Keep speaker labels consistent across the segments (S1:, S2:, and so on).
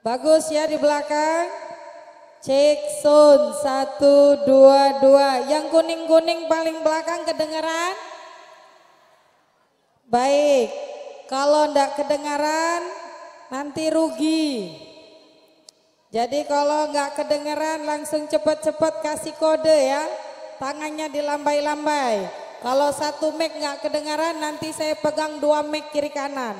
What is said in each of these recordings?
S1: Bagus ya di belakang. Cek sound 1, 2, 2. Yang kuning-kuning paling belakang kedengaran? Baik. Kalau ndak kedengaran nanti rugi. Jadi kalau nggak kedengaran langsung cepet-cepet kasih kode ya. Tangannya dilambai-lambai. Kalau satu mic nggak kedengaran nanti saya pegang 2 mic kiri kanan.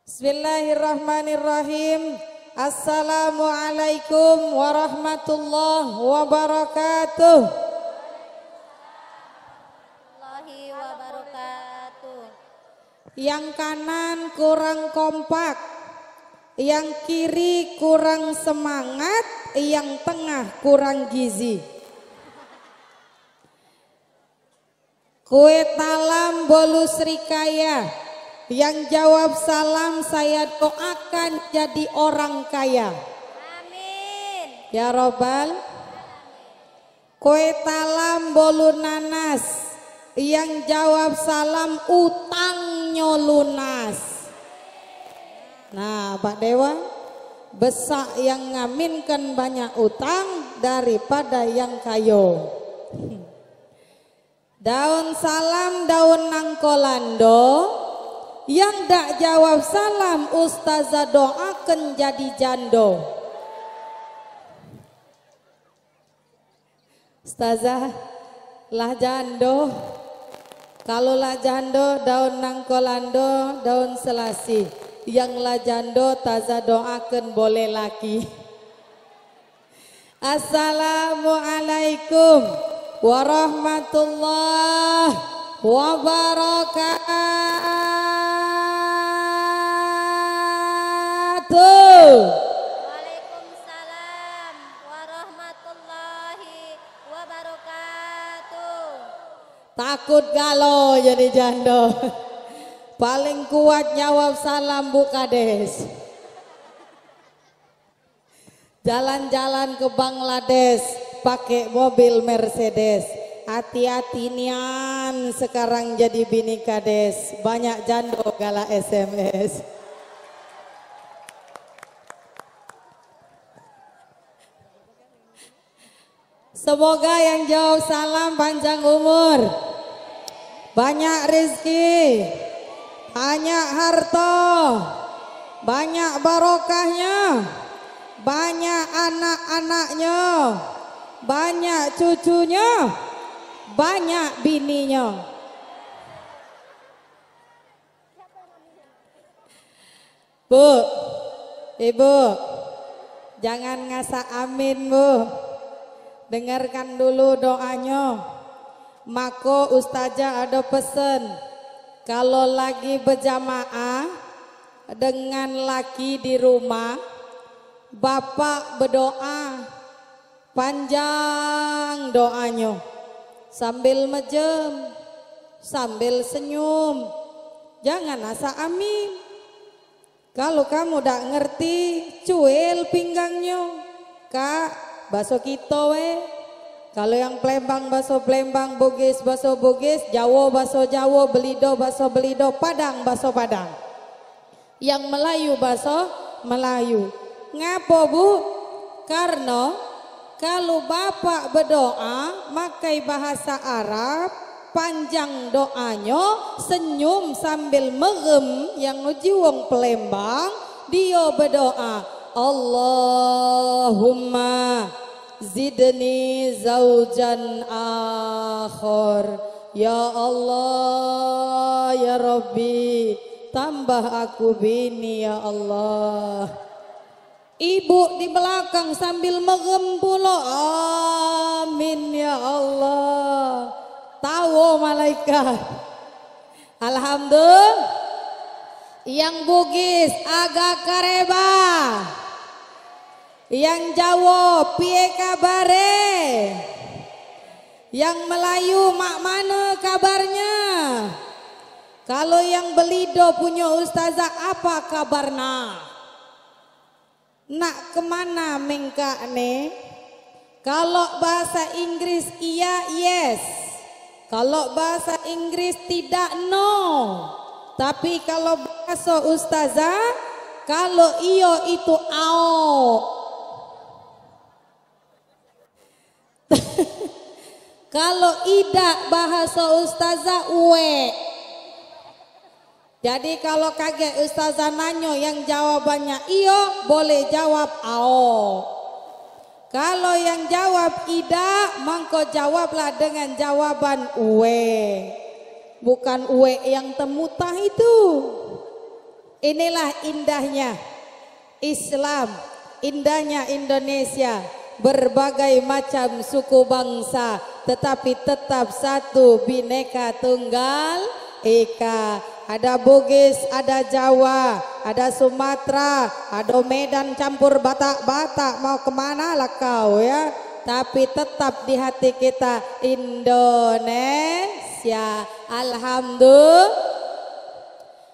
S1: Bismillahirrahmanirrahim. Assalamualaikum warahmatullahi wabarakatuh. Yang kanan kurang kompak, yang kiri kurang semangat, yang tengah kurang gizi. Kue talam bolu srikaya. Yang jawab salam saya doakan jadi orang kaya.
S2: Amin.
S1: Ya Robbal. Kue talam bolu nanas. Yang jawab salam utangnya lunas. Nah Pak Dewa, besak yang ngaminkan banyak utang daripada yang kayo. Daun salam daun nangkolando. Yang dak jawab salam ustazah doakan jadi jando. Ustazah lah jando. Kalau lah jando daun nangkolando daun selasi. Yang lah jando taza doakan boleh laki. Assalamualaikum warahmatullahi wabarakatuh.
S2: Waalaikumsalam warahmatullahi wabarakatuh.
S1: Takut galau jadi jando. Paling kuat jawab salam Bu Kades. Jalan-jalan ke Bangladesh pakai mobil Mercedes. Hati-hati nian sekarang jadi bini Kades. Banyak jando gala SMS. Semoga yang jawab salam panjang umur, banyak rezeki, banyak harta, banyak barokahnya, banyak anak-anaknya, banyak cucunya, banyak bininya. Bu, Ibu, jangan ngasak amin Bu. Dengarkan dulu doanya. Mako ustazah ada pesan. Kalau lagi berjamaah dengan laki di rumah, bapak berdoa panjang doanya. Sambil mejem, sambil senyum. Jangan asa amin. Kalau kamu tidak ngerti, cuil pinggangnya. Kak, bakso kita we. Kalau yang Palembang bakso Palembang, Bugis bakso Bugis, Jawa bakso Jawa, Belido bakso Belido, Padang bakso Padang. Yang Melayu bakso Melayu. Ngapa Bu? Karena kalau bapak berdoa makai bahasa Arab, panjang doanya, senyum sambil merem yang uji wong Palembang, dia berdoa Allahumma zidni zaujan akhir. Ya Allah ya Rabbi, tambah aku bini ya Allah. Ibu di belakang sambil merem pula, amin ya Allah. Tahu malaikat. Alhamdulillah. Yang Bugis agak kareba. Yang Jawa piye kabare? Yang Melayu mak mana kabarnya? Kalau yang Belido punya ustazah apa kabarnya? Nak kemana mengka nih? Kalau bahasa Inggris iya yes. Kalau bahasa Inggris tidak no. Tapi kalau bahasa ustazah, Kalau iyo itu ao. Kalau ida bahasa ustazah uwe. Jadi kalau kaget ustazah nanyo yang jawabannya iyo boleh jawab ao. Kalau yang jawab ida mangko jawablah dengan jawaban uwe. Bukan uwe yang temutah itu. Inilah indahnya Islam, indahnya Indonesia. Berbagai macam suku bangsa, tetapi tetap satu Bhinneka Tunggal Ika. Ada Bugis, ada Jawa, ada Sumatera, ada Medan campur Batak-Batak. Mau kemana lah kau ya? Tapi tetap di hati kita Indonesia.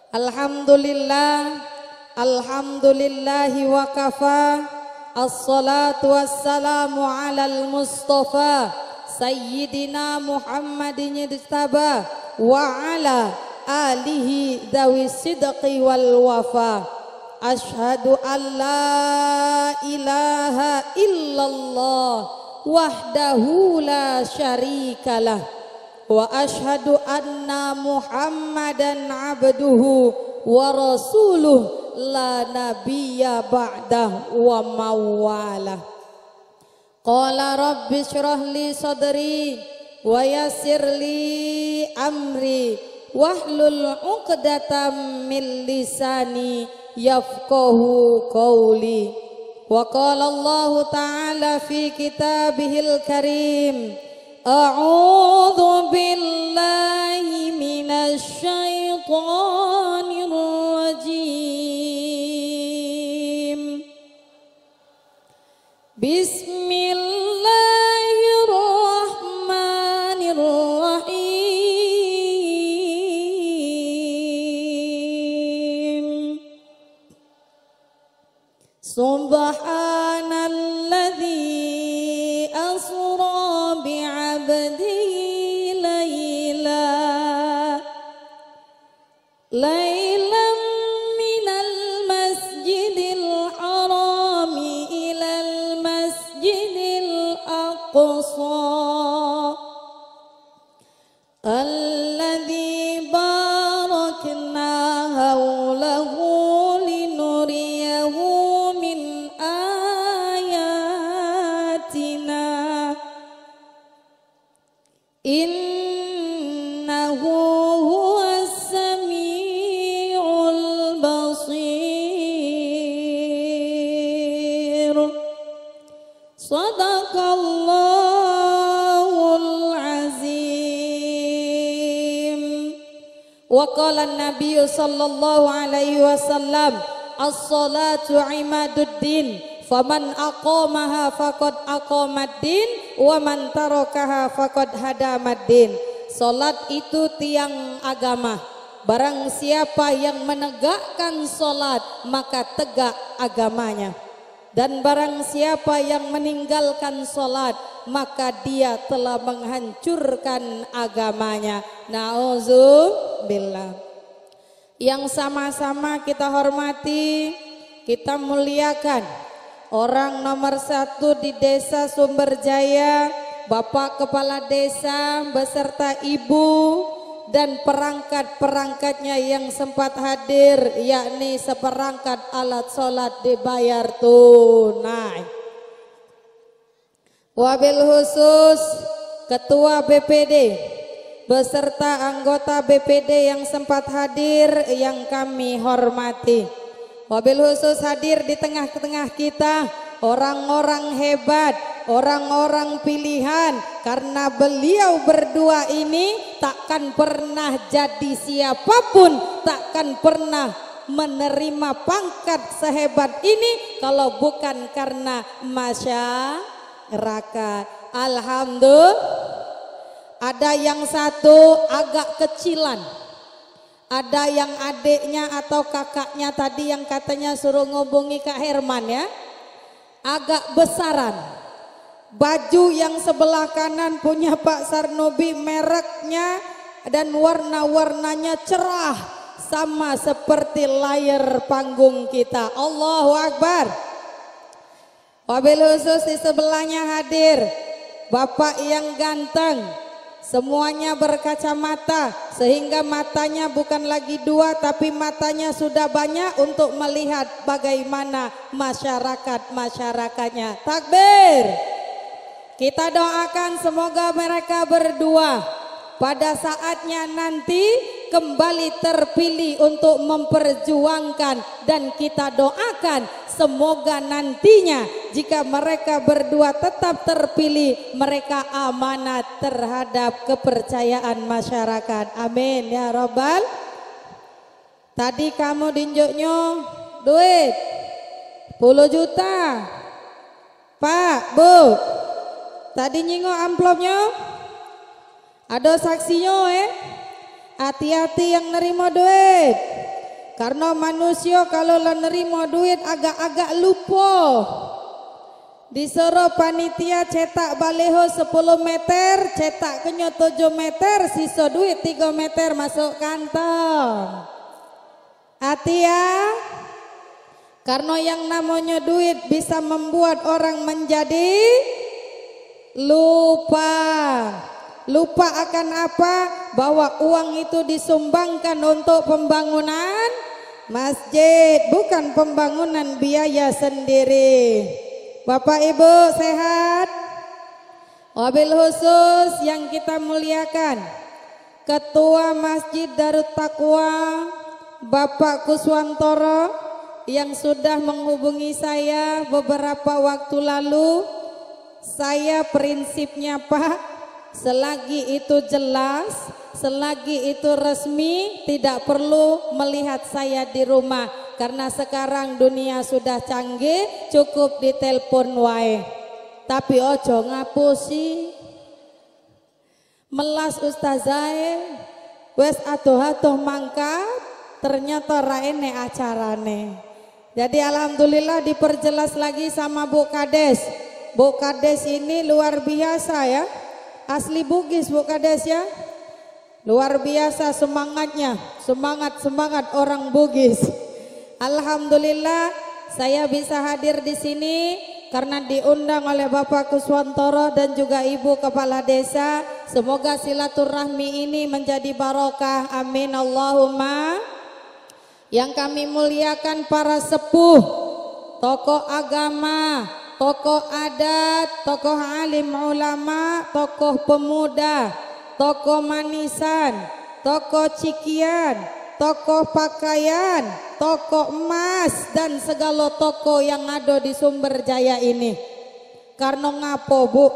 S1: Alhamdulillah, alhamdulillahi wa kafa. Assalatu wassalamu alal Mustafa Sayyidina Muhammadin Ijtaba wa ala alihi dawi sidqi wal wafa. Ashhadu an la ilaha illallah wahdahu la syarikalah wa ashhadu anna Muhammadan abduhu wa rasuluh la nabiyya ba'dah wa mawala. Qala rabbi shrah li sadri wa yassir li amri wahlul 'uqdatam min lisani yafqahu qawli. Wa qala Allah ta'ala fi kitabihil karim, a'udzu billahi minasy syaithanir rajim. Bismillahirrahmanirrahim. Subhanalladzi asra bi'abdihi laylan minal masjidil harami ilal masjidil aqsa alladzi barakna hawlahu linuriyahu min ayatina innahu huwas samiul basir. Sadaqallahul azim. Wa qala an-nabiy sallallahu alaihi wasallam, as-salatu imaduddin, faman aqamaha faqad aqamaddin wa man tarakaha faqad hadamaddin. Salat itu tiang agama. Barang siapa yang menegakkan salat maka tegak agamanya. Dan barang siapa yang meninggalkan salat maka dia telah menghancurkan agamanya. Nauzubillah. Yang sama-sama kita hormati, kita muliakan orang nomor 1 di Desa Sumberjaya, Bapak Kepala Desa beserta Ibu dan perangkat-perangkatnya yang sempat hadir, yakni seperangkat alat sholat dibayar tunai. Wabil khusus Ketua BPD beserta anggota BPD yang sempat hadir yang kami hormati. Wabil khusus hadir di tengah-tengah kita orang-orang hebat, orang-orang pilihan, karena beliau berdua ini takkan pernah jadi siapapun, takkan pernah menerima pangkat sehebat ini kalau bukan karena masyarakat. Alhamdulillah. Ada yang satu agak kecilan, ada yang adiknya atau kakaknya tadi yang katanya suruh ngobongi Kak Herman ya, agak besaran. Baju yang sebelah kanan punya Pak Sarnobi, mereknya dan warna-warnanya cerah, sama seperti layar panggung kita. Allahu Akbar. Wabil khusus di sebelahnya hadir Bapak yang ganteng, semuanya berkacamata sehingga matanya bukan lagi dua tapi matanya sudah banyak untuk melihat bagaimana masyarakatnya. Takbir. Kita doakan semoga mereka berdua pada saatnya nanti kembali terpilih untuk memperjuangkan, dan kita doakan semoga nantinya jika mereka berdua tetap terpilih, mereka amanat terhadap kepercayaan masyarakat. Amin ya Rabbal. Tadi kamu dinjuknya duit 10 juta Pak, Bu. Tadi nyingok amplopnya, ada saksinya hati-hati yang nerima duit. Karena manusia kalau lah nerima duit agak-agak lupa. Disuruh panitia cetak baleho 10 meter, cetak kenyo 7 meter, sisa duit 3 meter masuk kantong. Hati ya. Karena yang namanya duit bisa membuat orang menjadi lupa akan apa? Bahwa uang itu disumbangkan untuk pembangunan masjid, bukan pembangunan biaya sendiri. Bapak Ibu sehat? Wabil khusus yang kita muliakan Ketua Masjid Darut Taqwa Bapak Kuswantoro yang sudah menghubungi saya beberapa waktu lalu. Saya prinsipnya Pak, selagi itu jelas, selagi itu resmi, tidak perlu melihat saya di rumah. Karena sekarang dunia sudah canggih, cukup ditelepon wae. Tapi ojo ngapusi melas ustazae wes atuh-atuh mangkat, ternyata raene acarane. Jadi alhamdulillah diperjelas lagi sama Bu Kades. Bu Kades ini luar biasa ya. Asli Bugis Bu Kades ya. Luar biasa semangatnya. Semangat orang Bugis. Alhamdulillah saya bisa hadir di sini karena diundang oleh Bapak Kuswantoro dan juga Ibu Kepala Desa. Semoga silaturahmi ini menjadi barokah. Amin Allahumma. Yang kami muliakan para sepuh, tokoh agama, tokoh adat, tokoh alim ulama, tokoh pemuda, tokoh manisan, tokoh cikian, tokoh pakaian, tokoh emas, dan segala tokoh yang ada di Sumber Jaya ini. Karena ngapo Bu,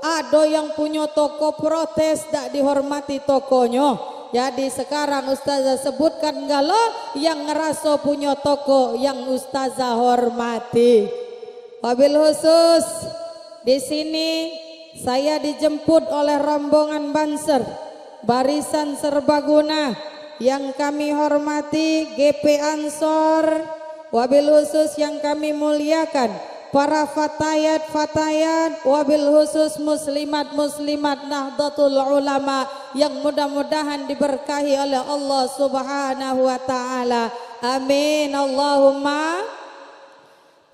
S1: ada yang punya toko protes tak dihormati tokonya. Jadi sekarang Ustazah sebutkan galo yang ngerasa punya toko yang Ustazah hormati. Wabil khusus di sini saya dijemput oleh rombongan Banser Barisan Serbaguna yang kami hormati, GP Ansor. Wabil khusus yang kami muliakan para fatayat, wabil khusus muslimat Nahdlatul Ulama yang mudah-mudahan diberkahi oleh Allah Subhanahu wa taala. Amin Allahumma.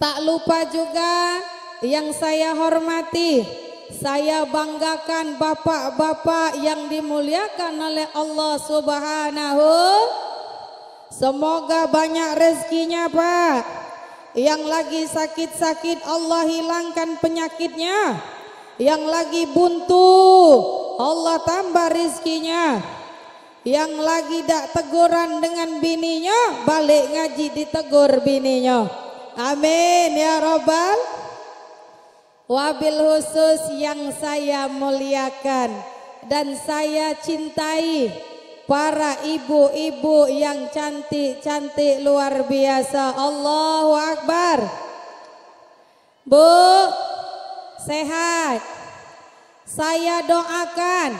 S1: Tak lupa juga yang saya hormati, saya banggakan bapak-bapak yang dimuliakan oleh Allah Subhanahu. Semoga banyak rezekinya Pak. Yang lagi sakit-sakit Allah hilangkan penyakitnya. Yang lagi buntu Allah tambah rezekinya. Yang lagi dak teguran dengan bininya, balik ngaji ditegur bininya. Amin ya Rabbal. Wabil khusus yang saya muliakan dan saya cintai, para ibu-ibu yang cantik-cantik luar biasa. Allahu Akbar. Bu, sehat. Saya doakan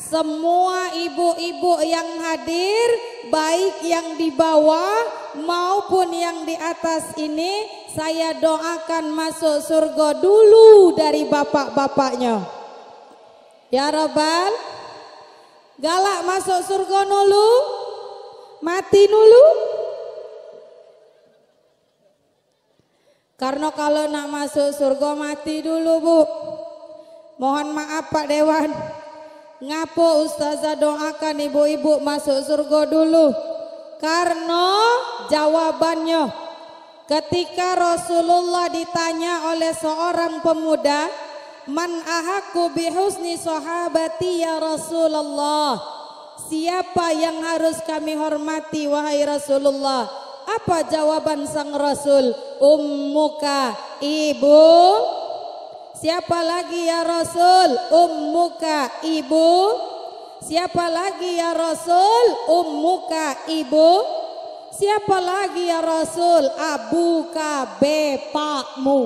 S1: semua ibu-ibu yang hadir, baik yang di bawah maupun yang di atas ini, saya doakan masuk surga dulu dari bapak-bapaknya. Ya Rabbal. Galak masuk surga dulu. Mati dulu. Karena kalau nak masuk surga mati dulu Bu. Mohon maaf Pak Dewan. Ngapo Ustazah doakan ibu-ibu masuk surga dulu. Karena jawabannya ketika Rasulullah ditanya oleh seorang pemuda, man ahaku bihusni sahabati ya Rasulullah. Siapa yang harus kami hormati wahai Rasulullah? Apa jawaban sang Rasul? Ummuka, ibu. Siapa lagi ya Rasul? Ummuka, ibu. Siapa lagi ya Rasul? Ummuka, ibu. Siapa lagi ya Rasul? Abuka, bapakmu.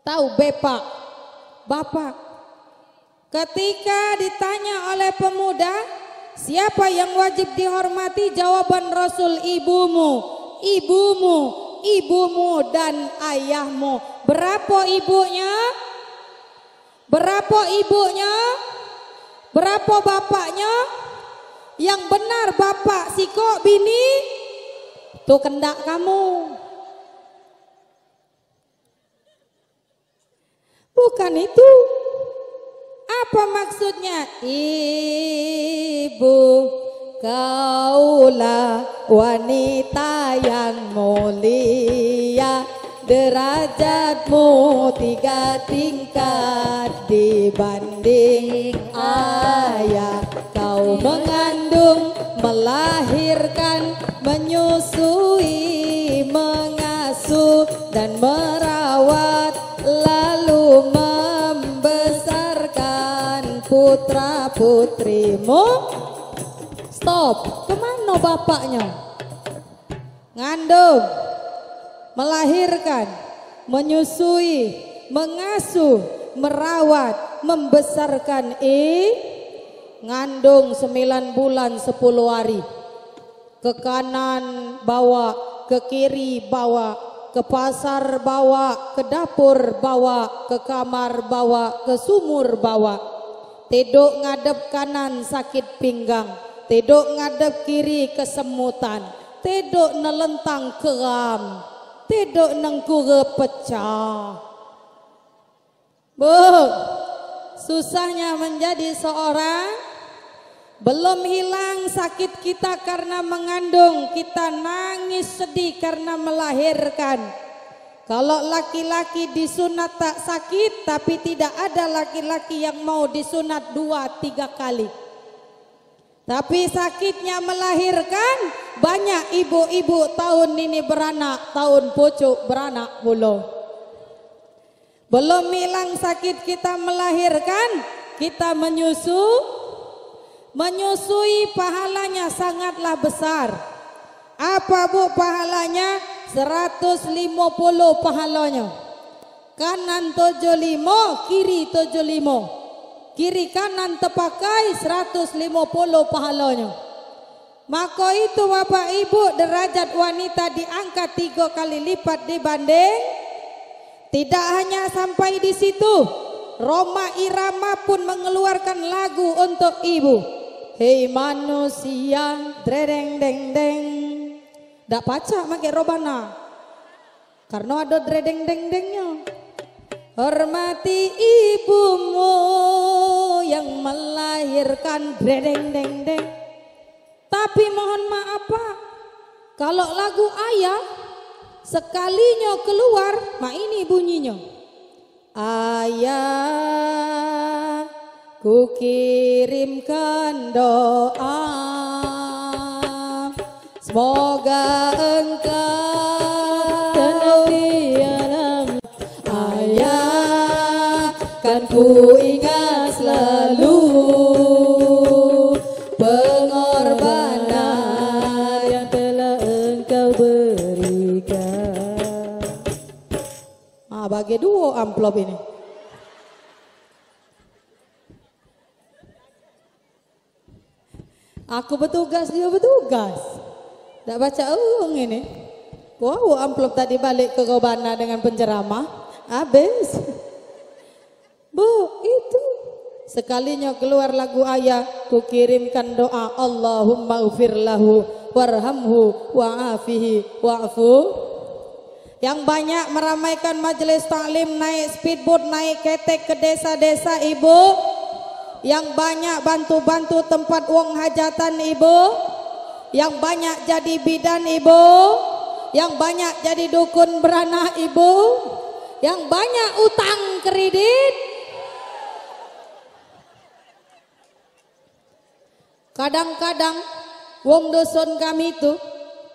S1: Tahu bapak? Bapak. Ketika ditanya oleh pemuda, siapa yang wajib dihormati? Jawaban Rasul, ibumu, ibumu, ibumu dan ayahmu. Berapa ibunya? Berapa ibunya? Berapa bapaknya? Yang benar bapak sikok bini, tuh kendak kamu. Bukan itu. Apa maksudnya? Ibu, kaulah wanita yang mulia, derajatmu 3 tingkat dibanding ayah. Kau mengandung, melahirkan, menyusui, mengasuh dan merawat, lalu membesarkan putra putrimu. Stop. Kemana bapaknya? Ngandung, melahirkan, menyusui, mengasuh, merawat, membesarkan. Ngandung 9 bulan 10 hari. Ke kanan bawa, ke kiri bawa, ke pasar bawa, ke dapur bawa, ke kamar bawa, ke sumur bawa. Tedok ngadep kanan sakit pinggang, tedok ngadep kiri kesemutan, tedok nelentang keram, tedok nengkure pecah. Bu, susahnya menjadi seorang. Belum hilang sakit kita karena mengandung, kita nangis sedih karena melahirkan. Kalau laki-laki disunat tak sakit, tapi tidak ada laki-laki yang mau disunat 2-3 kali. Tapi sakitnya melahirkan, banyak ibu-ibu tahun ini beranak, tahun pucuk beranak pula. Belum hilang sakit kita melahirkan, kita menyusui pahalanya sangatlah besar. Apa Bu pahalanya? 150 pahalanya. Kanan 75, kiri 75. Kiri kanan terpakai 150 pahalanya. Maka itu Bapak Ibu, derajat wanita diangkat 3 kali lipat dibanding. Tidak hanya sampai di situ, Roma Irama pun mengeluarkan lagu untuk ibu. Hei manusia, dredeng deng deng. Dak pacak make robana, karena ada dredeng deng dengnya. Hormati ibumu yang melahirkan, dredeng deng deng. Tapi mohon maaf Pak, kalau lagu ayah sekalinya keluar, ini bunyinya. Ayah, ku kirimkan doa, semoga engkau tenang. Ayah, kan ku ingat selalu pengorbanan yang telah engkau berikan. Bagi 2 amplop ini. Aku bertugas, dia bertugas. Tak baca ini. Wow, amplop tadi balik ke Robana dengan penceramah. Habis. Bu, itu Sekalinya keluar lagu ayah, ku kirimkan doa, Allahumma ufir lahu warhamhu wa'afihi wa'fu. Yang banyak meramaikan majelis taklim, naik speedboat, naik ketek ke desa-desa ibu. Yang banyak bantu-bantu tempat wong hajatan ibu. Yang banyak jadi bidan ibu. Yang banyak jadi dukun beranak ibu. Yang banyak utang kredit. Kadang-kadang wong doson kami itu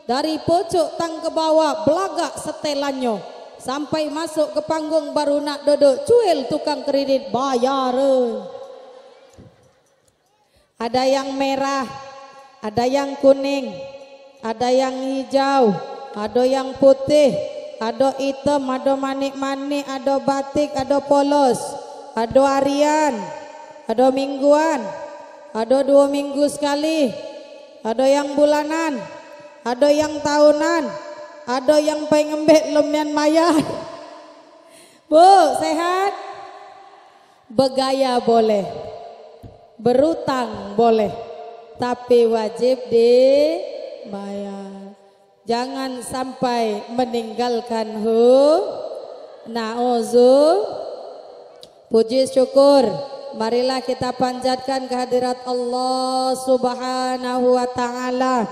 S1: dari pojok tang ke bawah belagak setelannya sampai masuk ke panggung baru nak duduk cuil tukang kredit bayar. Ada yang merah, ada yang kuning, ada yang hijau, ada yang putih, ada hitam, ada manik-manik, ada batik, ada polos, ada harian, ada mingguan, ada 2 minggu sekali, ada yang bulanan, ada yang tahunan, ada yang pengembek lumian mayan. Bu, sehat? Begaya boleh, berutang boleh, tapi wajib dibayar. Jangan sampai meninggalkan na'uzu. Puji syukur, marilah kita panjatkan kehadirat Allah Subhanahu wa ta'ala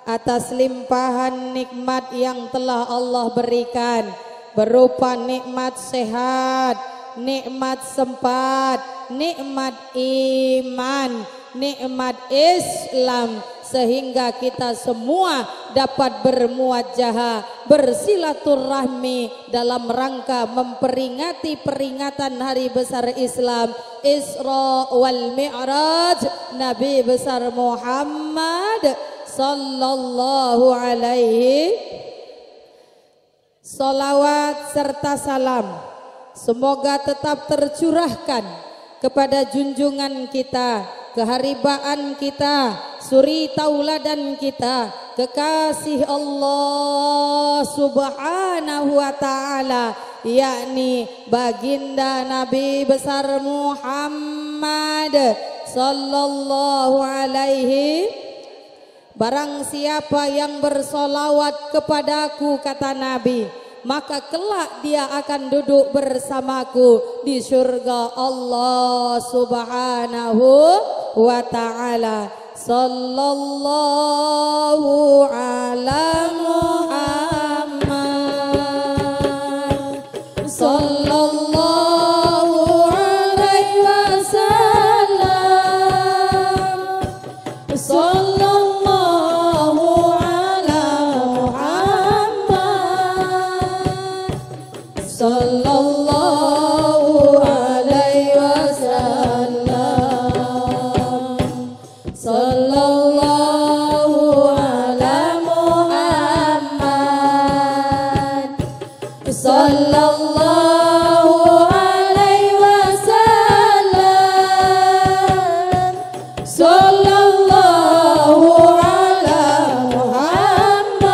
S1: atas limpahan nikmat yang telah Allah berikan, berupa nikmat sehat, nikmat sempat, nikmat iman, nikmat Islam, sehingga kita semua dapat bermuajahah, bersilaturahmi dalam rangka memperingati peringatan hari besar Islam, Isra wal Mi'raj Nabi besar Muhammad sallallahu alaihi. Salawat serta salam semoga tetap tercurahkan kepada junjungan kita, keharibaan kita, suri tauladan kita, kekasih Allah Subhanahu wa ta'ala, yakni baginda Nabi besar Muhammad sallallahu alaihi. Barang siapa yang bersolawat kepadaku, kata Nabi, maka kelak dia akan duduk bersamaku di surga Allah Subhanahu wa ta'ala. Sallallahu ala Muhammad, sallallahu alaihi wasallam, sallallahu ala Muhammad, sallallahu alaihi wasallam, sallallahu ala Muhammad, sallallahu alaihi wasallam, sallallahu ala Muhammad,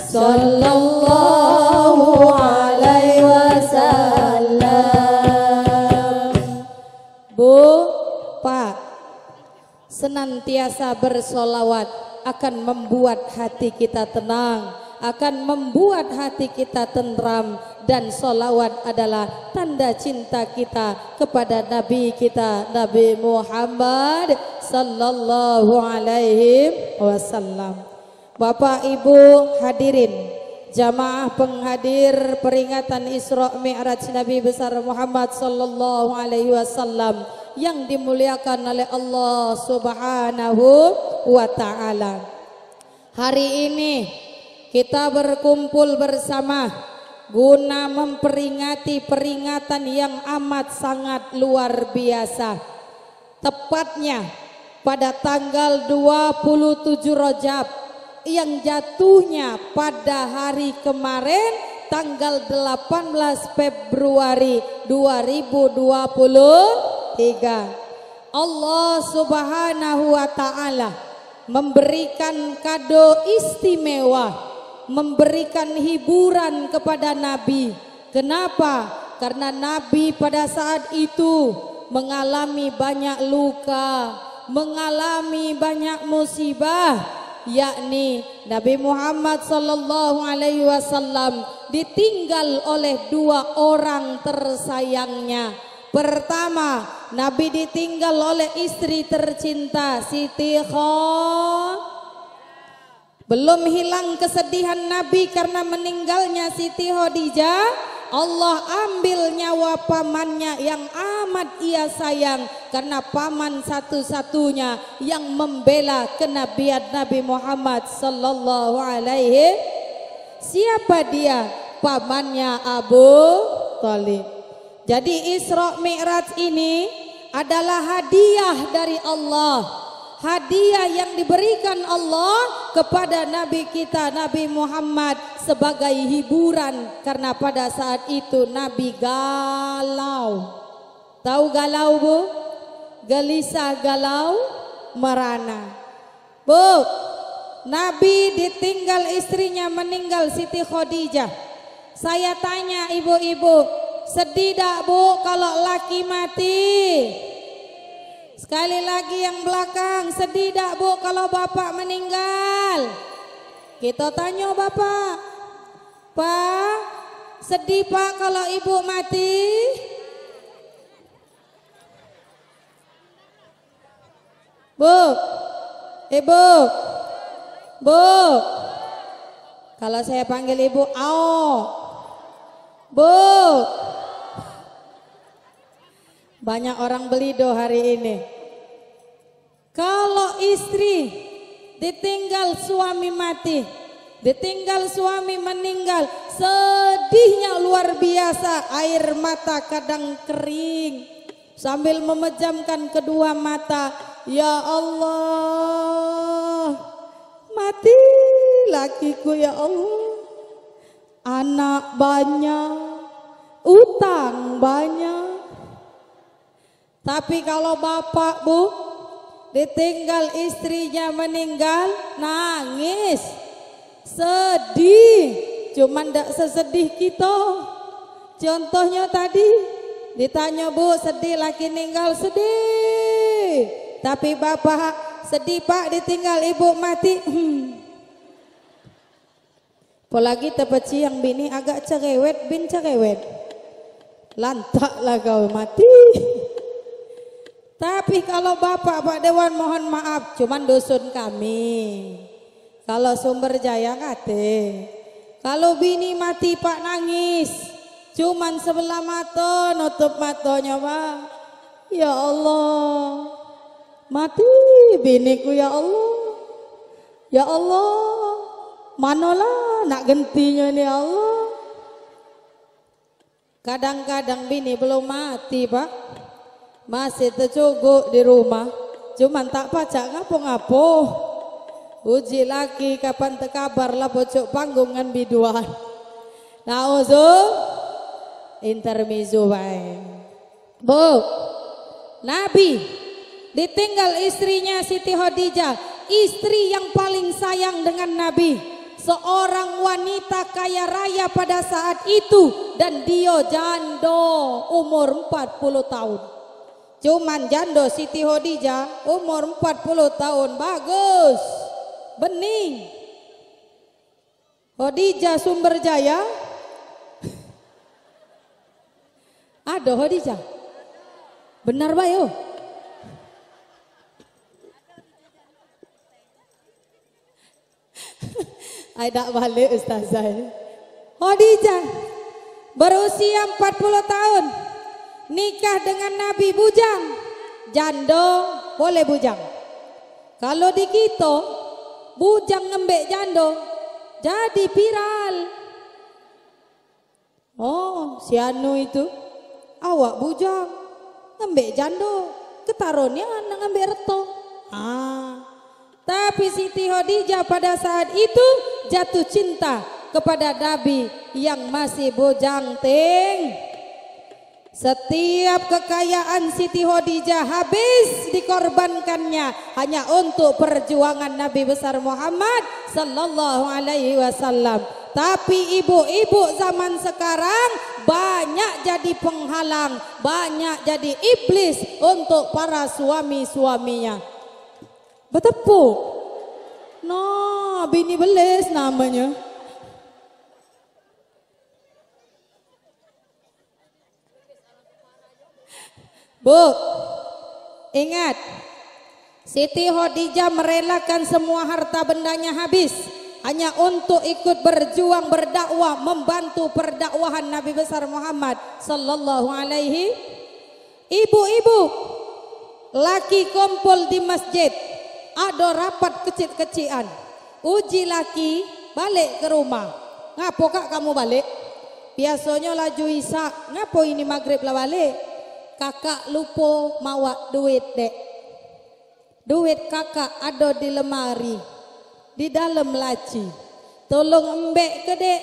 S1: sallallahu alaihi wasallam. Bu, Pak, senantiasa bersolawat akan membuat hati kita tenang, akan membuat hati kita tentram, dan solawat adalah tanda cinta kita kepada Nabi kita, Nabi Muhammad sallallahu alaihi wasallam. Bapak Ibu hadirin, jamaah penghadir peringatan Isra Mi'raj Nabi besar Muhammad sallallahu alaihi wasallam yang dimuliakan oleh Allah Subhanahu wa ta'ala. Hari ini kita berkumpul bersama guna memperingati peringatan yang amat sangat luar biasa. Tepatnya pada tanggal 27 Rajab yang jatuhnya pada hari kemarin tanggal 18 Februari 2023. Allah Subhanahu wa ta'ala memberikan kado istimewa, memberikan hiburan kepada Nabi. Kenapa? Karena Nabi pada saat itu mengalami banyak luka, mengalami banyak musibah, yakni Nabi Muhammad sallallahu alaihi wasallam ditinggal oleh dua orang tersayangnya. Pertama, Nabi ditinggal oleh istri tercinta Siti Khadijah. Belum hilang kesedihan Nabi karena meninggalnya Siti Khadijah. Allah ambil nyawa pamannya yang amat ia sayang, karena paman satu-satunya yang membela kenabian Nabi Muhammad sallallahu alaihi. Siapa dia? Pamannya Abu Thalib. Jadi Isra Mi'raj ini adalah hadiah dari Allah. Hadiah yang diberikan Allah kepada Nabi kita Nabi Muhammad sebagai hiburan, karena pada saat itu Nabi galau. Tahu galau, Bu? Gelisah, galau, merana. Bu, Nabi ditinggal istrinya, meninggal Siti Khadijah. Saya tanya ibu-ibu, sedih tak, Bu, kalau laki mati? Sekali lagi yang belakang, sedih tak, Bu, kalau bapak meninggal? Kita tanya bapak, Pak, sedih Pak kalau ibu mati? Bu, ibu, Bu, kalau saya panggil ibu, ao, Bu. Banyak orang belido hari ini. Kalau istri ditinggal suami mati, ditinggal suami meninggal, sedihnya luar biasa, air mata kadang kering. Sambil memejamkan kedua mata, ya Allah, mati lakiku ya Allah. Anak banyak, utang banyak. Tapi kalau bapak, Bu, ditinggal istrinya meninggal, nangis, sedih, cuman tidak sesedih kita. Contohnya tadi ditanya, Bu, sedih laki ninggal? Sedih. Tapi bapak sedih, Pak, ditinggal ibu mati. Apalagi tepeci yang bini agak cerewet, bin cerewet, lantaklah kau mati. Tapi kalau bapak, Pak Dewan, mohon maaf, cuman dusun kami. Kalau Sumber Jaya kate, kalau bini mati Pak nangis, cuman sebelah mata, nutup matanya, Pak. Ya Allah, mati biniku ya Allah. Ya Allah, manalah nak gentinya nih Allah. Kadang-kadang bini belum mati, Pak, masih tercuguk di rumah, cuman tak pacak ngapo-ngapo. Uji laki kapan tekabar lah pojok panggungan biduan. Nauzu intermizu bae. Bu, Nabi ditinggal istrinya Siti Khadijah, istri yang paling sayang dengan Nabi, seorang wanita kaya raya pada saat itu, dan dia janda umur 40 tahun. Cuman janda Siti Khadijah umur 40 tahun, bagus, bening. Khadijah Sumber Jaya, ada Khadijah, benar bayo. Ada balik Ustazah. Khadijah berusia 40 tahun, nikah dengan Nabi, bujang, janda boleh bujang. Kalau di kita bujang ngembek jando jadi viral. Oh, si anu itu awak bujang ngembek jando, ketaronnya anak ngembek reto. Tapi Siti Khadijah pada saat itu jatuh cinta kepada Nabi yang masih bujang ting. Setiap kekayaan Siti Khadijah habis dikorbankannya hanya untuk perjuangan Nabi besar Muhammad sallallahu alaihi wasallam. Tapi ibu-ibu zaman sekarang banyak jadi penghalang, banyak jadi iblis untuk para suami-suaminya. Bertepuk. Nah, bini belis namanya. Bu, ingat, Siti Khadijah merelakan semua harta bendanya habis hanya untuk ikut berjuang berdakwah, membantu perdakwahan Nabi besar Muhammad sallallahu alaihi. Ibu-ibu laki kumpul di masjid, ada rapat kecil-kecilan. Uji laki balik ke rumah. Ngapo kak kamu balik? Biasanya laju isak. Ngapo ini maghrib lah balik? Kakak lupa mawa duit dek. Duit kakak ada di lemari, di dalam laci. Tolong embek ke dek,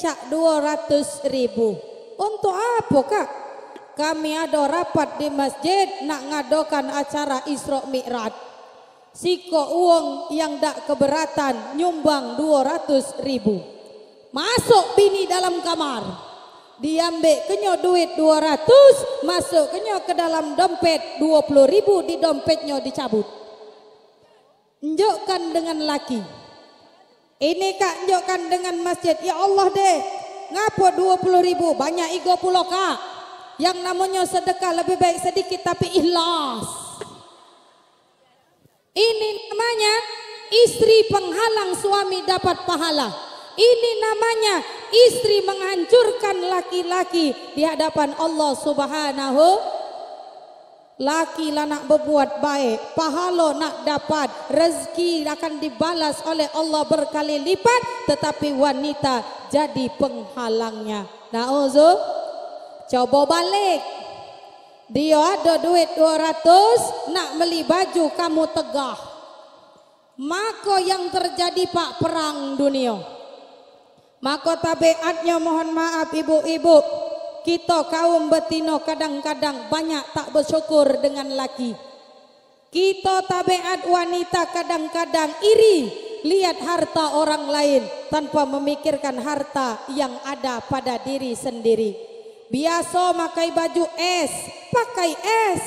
S1: cak 200.000. Untuk apa kak? Kami ada rapat di masjid nak ngadokan acara Isra Mi'raj. Siko uang yang dak keberatan nyumbang 200.000. Masuk bini dalam kamar. Diambil kenyo duit 200, masuk kenyo ke dalam dompet 20.000, di dompetnya dicabut. Enjokkan dengan laki. Ini kak enjokkan dengan masjid. Ya Allah deh, ngapo 20.000? Banyak 30 kak. Yang namanya sedekah lebih baik sedikit tapi ikhlas. Ini namanya istri penghalang suami dapat pahala. Ini namanya istri menghancurkan laki-laki di hadapan Allah Subhanahu. Laki lah nak berbuat baik, pahala nak dapat, rezeki akan dibalas oleh Allah berkali lipat, tetapi wanita jadi penghalangnya. Na'udzu. Coba balik. Dia ada duit 200, nak beli baju kamu tegah. Maka yang terjadi pak perang dunia. Maka tabiatnya mohon maaf ibu-ibu, kita kaum betina kadang-kadang banyak tak bersyukur dengan laki. Kita tabiat wanita kadang-kadang iri lihat harta orang lain tanpa memikirkan harta yang ada pada diri sendiri. Biasa pakai baju S, pakai S.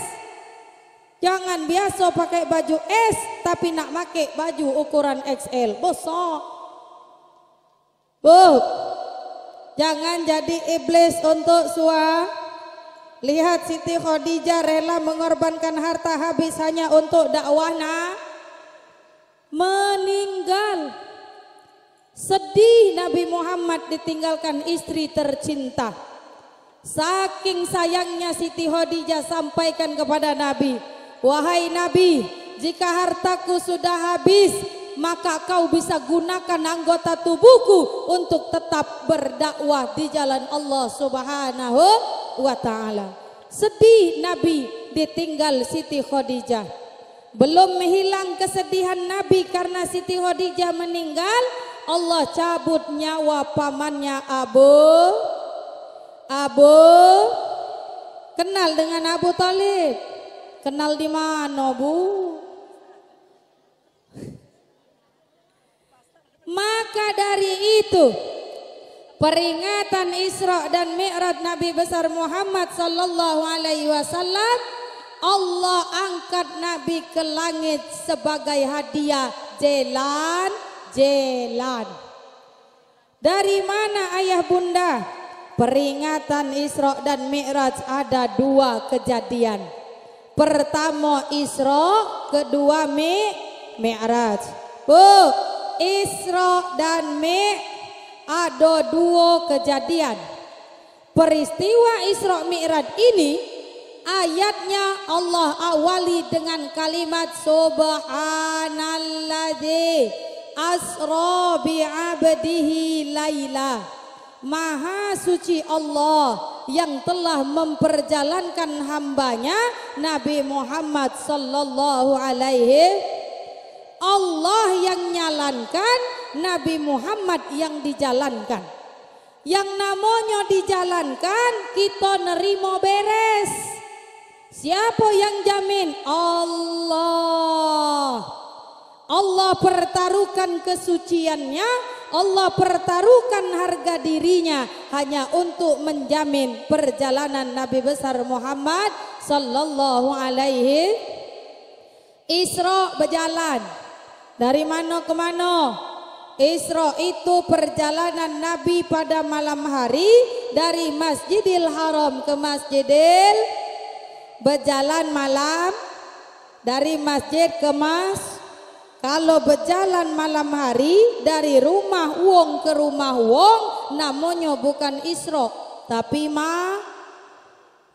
S1: Jangan biasa pakai baju S tapi nak pakai baju ukuran XL, besar. Bu, jangan jadi iblis untuk suami. Lihat Siti Khadijah rela mengorbankan harta habis hanya untuk dakwah meninggal. Sedih Nabi Muhammad ditinggalkan istri tercinta. Saking sayangnya Siti Khadijah sampaikan kepada Nabi, wahai Nabi, jika hartaku sudah habis, maka kau bisa gunakan anggota tubuhku untuk tetap berdakwah di jalan Allah Subhanahu wa ta'ala. Sedih Nabi ditinggal Siti Khadijah. Belum hilang kesedihan Nabi karena Siti Khadijah meninggal, Allah cabut nyawa pamannya Abu. Kenal dengan Abu Thalib? Kenal di mana Bu? Maka dari itu peringatan Isra dan Mi'raj Nabi besar Muhammad sallallahu alaihi wasallam, Allah angkat Nabi ke langit sebagai hadiah jalan. Dari mana ayah bunda? Peringatan Isra dan Mi'raj ada dua kejadian. Pertama Isra, kedua Mi'raj. Bu, Isra dan Mi'raj ada dua kejadian. Peristiwa Isra Mi'raj ini ayatnya Allah awali dengan kalimat subhanalladzi asra bi'abdihi laila. Maha suci Allah yang telah memperjalankan hambanya Nabi Muhammad sallallahu alaihi. Allah yang nyalankan, Nabi Muhammad yang dijalankan. Yang namanya dijalankan kita nerimo beres. Siapa yang jamin? Allah. Allah pertaruhkan kesuciannya Allah pertaruhkan harga dirinya hanya untuk menjamin perjalanan Nabi besar Muhammad sallallahu alaihi. Isra berjalan dari mana ke mana? Isra itu perjalanan Nabi pada malam hari dari Masjidil Haram ke Masjidil, berjalan malam dari masjid ke kalau berjalan malam hari dari rumah wong ke rumah wong namanya bukan Isra, tapi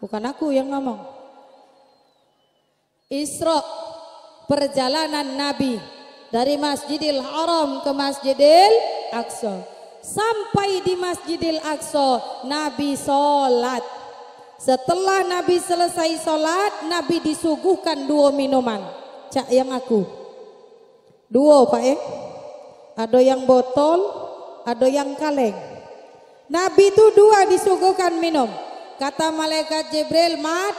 S1: bukan aku yang ngomong. Isra perjalanan Nabi dari Masjidil Haram ke Masjidil Aqsa. Sampai di Masjidil Aqsa Nabi sholat. Setelah Nabi selesai sholat, Nabi disuguhkan 2 minuman. Cak yang aku 2 Pak ya. Ada yang botol, ada yang kaleng. Nabi itu 2 disuguhkan minum. Kata malaikat Jibril, "Mat,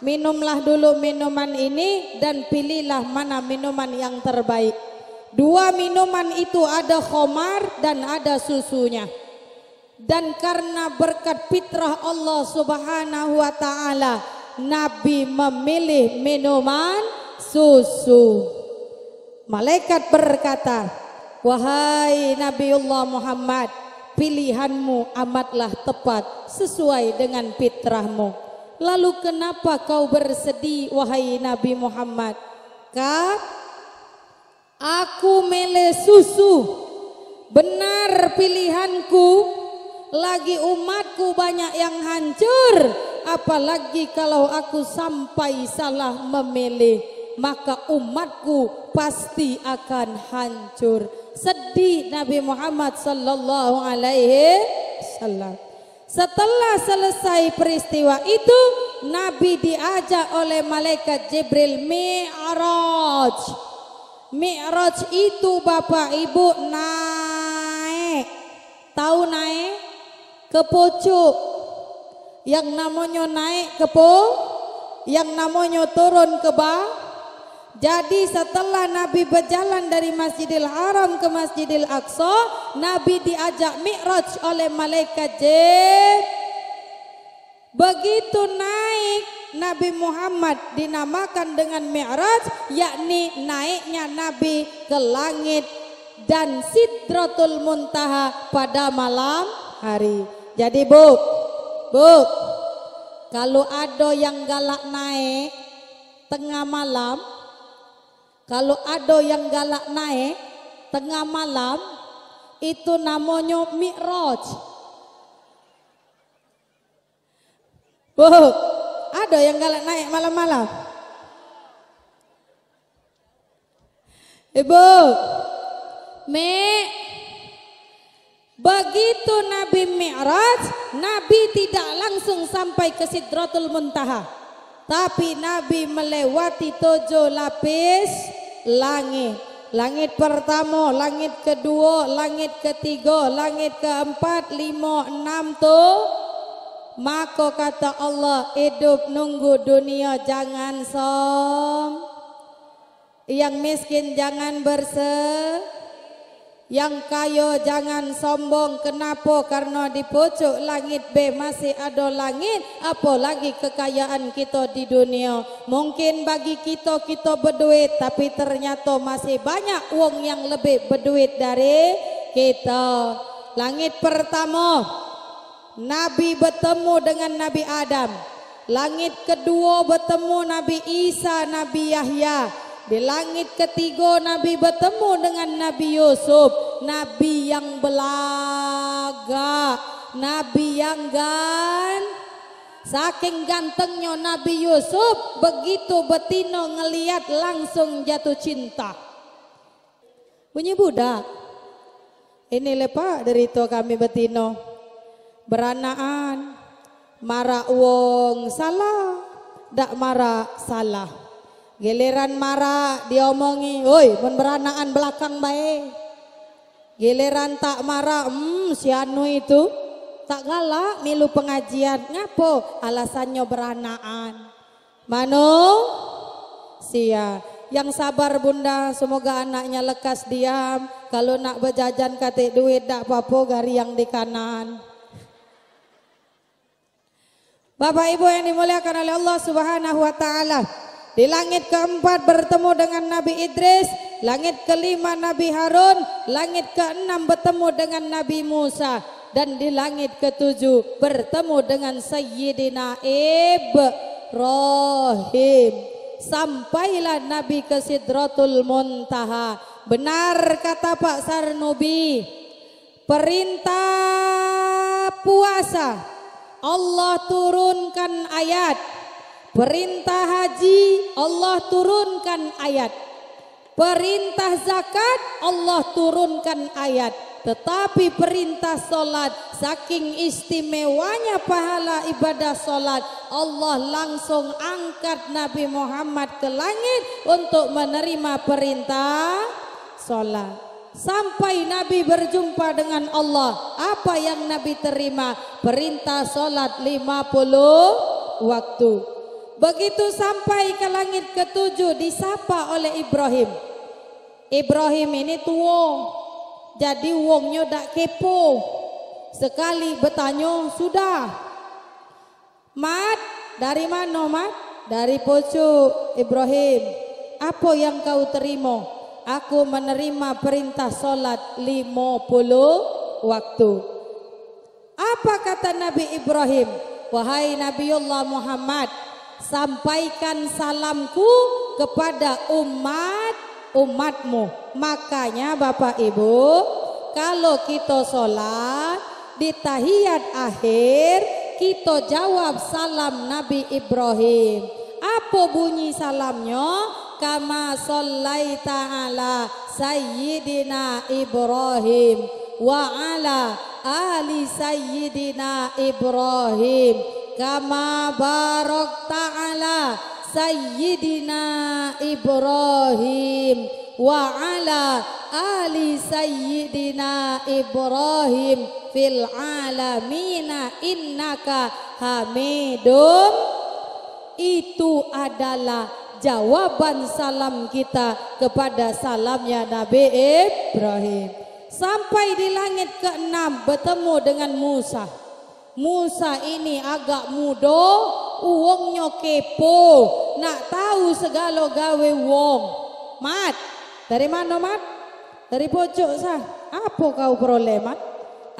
S1: minumlah dulu minuman ini dan pilihlah mana minuman yang terbaik." 2 minuman itu ada khamar dan ada susunya. Dan karena berkat fitrah Allah Subhanahu wa taala, Nabi memilih minuman susu. Malaikat berkata, "Wahai Nabiullah Muhammad, pilihanmu amatlah tepat sesuai dengan fitrahmu. Lalu kenapa kau bersedih wahai Nabi Muhammad?" Aku milih susu. Benar pilihanku. Lagi umatku banyak yang hancur. Apalagi kalau aku sampai salah memilih, maka umatku pasti akan hancur. Sedih Nabi Muhammad sallallahu alaihi wasallam. Setelah selesai peristiwa itu, Nabi diajak oleh malaikat Jibril Mi'raj. Mi'raj itu Bapak Ibu naik. Tahu naik? Ke pucuk. Yang namanya naik ke yang namanya turun ke bawah. Jadi setelah Nabi berjalan dari Masjidil Haram ke Masjidil Aqsa, Nabi diajak Mi'raj oleh malaikat Jibril. Begitu naik, Nabi Muhammad dinamakan dengan Mi'raj, yakni naiknya Nabi ke langit dan Sidratul Muntaha pada malam hari. Jadi Bu, kalau ada yang galak naik tengah malam, kalau ada yang galak naik tengah malam, itu namanya Mi'raj. Bu, ada yang galak naik malam-malam? Ibu, begitu Nabi Mi'raj, Nabi tidak langsung sampai ke Sidratul Muntaha, tapi Nabi melewati 7 lapis langit. Langit pertama, langit kedua, langit ketiga, langit keempat, 5, 6 tuh. Maka kata Allah, hidup nunggu dunia jangan yang miskin jangan yang kaya jangan sombong. Kenapa? Karena di pucuk langit B masih ada langit, apalagi kekayaan kita di dunia. Mungkin bagi kita berduit, tapi ternyata masih banyak wong yang lebih berduit dari kita. Langit pertama, Nabi bertemu dengan Nabi Adam. Langit kedua bertemu Nabi Isa, Nabi Yahya. Di langit ketiga Nabi bertemu dengan Nabi Yusuf, Nabi yang belaga, Nabi yang saking gantengnya Nabi Yusuf, begitu betina ngeliat langsung jatuh cinta. Bunyi budak, ini lepak derita kami betina, beranaan, marah wong salah, dak marah salah. Giliran marah diomongi, "Oi, mun beranaan belakang bae." Giliran tak marah, si anu itu tak galak milu pengajian. Ngapo? Alasannya beranaan. Mano? Sia. Yang sabar bunda, semoga anaknya lekas diam. Kalau nak berjajan katik duit dak apa-apa gari yang di kanan. Bapak Ibu yang dimuliakan oleh Allah Subhanahu wa taala. Di langit keempat bertemu dengan Nabi Idris, langit kelima Nabi Harun, langit keenam bertemu dengan Nabi Musa, dan di langit ketujuh bertemu dengan Sayyidina Ibrahim. Sampailah Nabi ke Sidratul Muntaha. Benar kata Pak Sarnubi, perintah puasa Allah turunkan ayat, perintah haji Allah turunkan ayat, perintah zakat Allah turunkan ayat. Tetapi perintah solat, saking istimewanya pahala ibadah solat, Allah langsung angkat Nabi Muhammad ke langit untuk menerima perintah solat. Sampai Nabi berjumpa dengan Allah, apa yang Nabi terima? Perintah solat 50 waktu. Begitu sampai ke langit ketujuh, disapa oleh Ibrahim. Ibrahim ini tua, jadi wongnya dak kepo. Sekali bertanya sudah. Mat, dari mana Mat? Dari pucuk. Ibrahim, apa yang kau terima? Aku menerima perintah solat 50 waktu. Apa kata Nabi Ibrahim? Wahai Nabiullah Muhammad, sampaikan salamku kepada umatmu. Makanya Bapak Ibu, kalau kita sholat di tahiyat akhir, kita jawab salam Nabi Ibrahim. Apa bunyi salamnya? Kama shallaita ala Sayyidina Ibrahim wa ala ali Sayyidina Ibrahim kama barakta ala Sayyidina Ibrahim wa ala ali Sayyidina Ibrahim fil alamina innaka hamidum. Itu adalah jawaban salam kita kepada salamnya Nabi Ibrahim. Sampai di langit keenam bertemu dengan Musa. Musa ini agak muda, uangnya kepo, nak tahu segala gawe wong. Mat, dari mana Mat? Dari pojok sah. Apa kau peroleh Mat?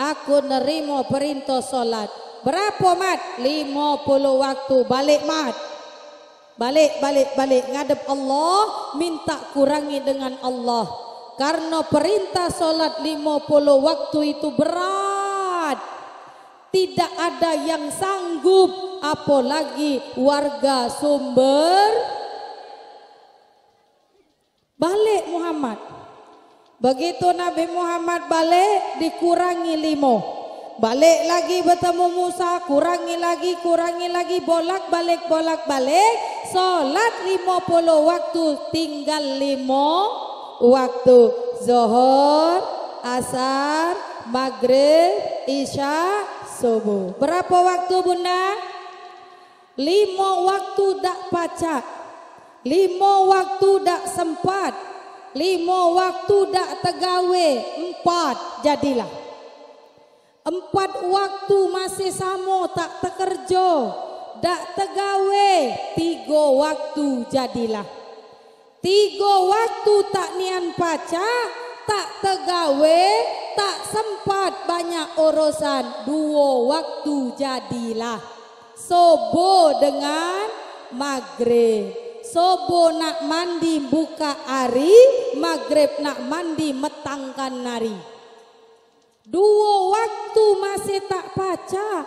S1: Aku nerima perintah solat. Berapa Mat? 50 waktu. Balik Mat. Balik ngadep Allah, minta kurangi dengan Allah. Karena perintah solat 50 waktu itu berat. Tidak ada yang sanggup, apalagi warga Sumber. Balik Muhammad. Begitu Nabi Muhammad balik, dikurangi 5. Balik lagi bertemu Musa, kurangi lagi, bolak-balik. Solat 50 waktu, tinggal 5 waktu. Zuhur, asar, maghrib, isya, subuh. Berapa waktu Bunda? 5 waktu dak pacak, 5 waktu dak sempat, 5 waktu dak tegawe, 4 jadilah. 4 waktu masih sama tak tekerja, dak tegawe, 3 waktu jadilah. 3 waktu tak nian pacak, tak tegawe, tak sempat banyak urusan, 2 waktu jadilah. Subuh dengan maghrib. Subuh nak mandi buka hari, maghrib nak mandi metangkan nari. 2 waktu masih tak pacak,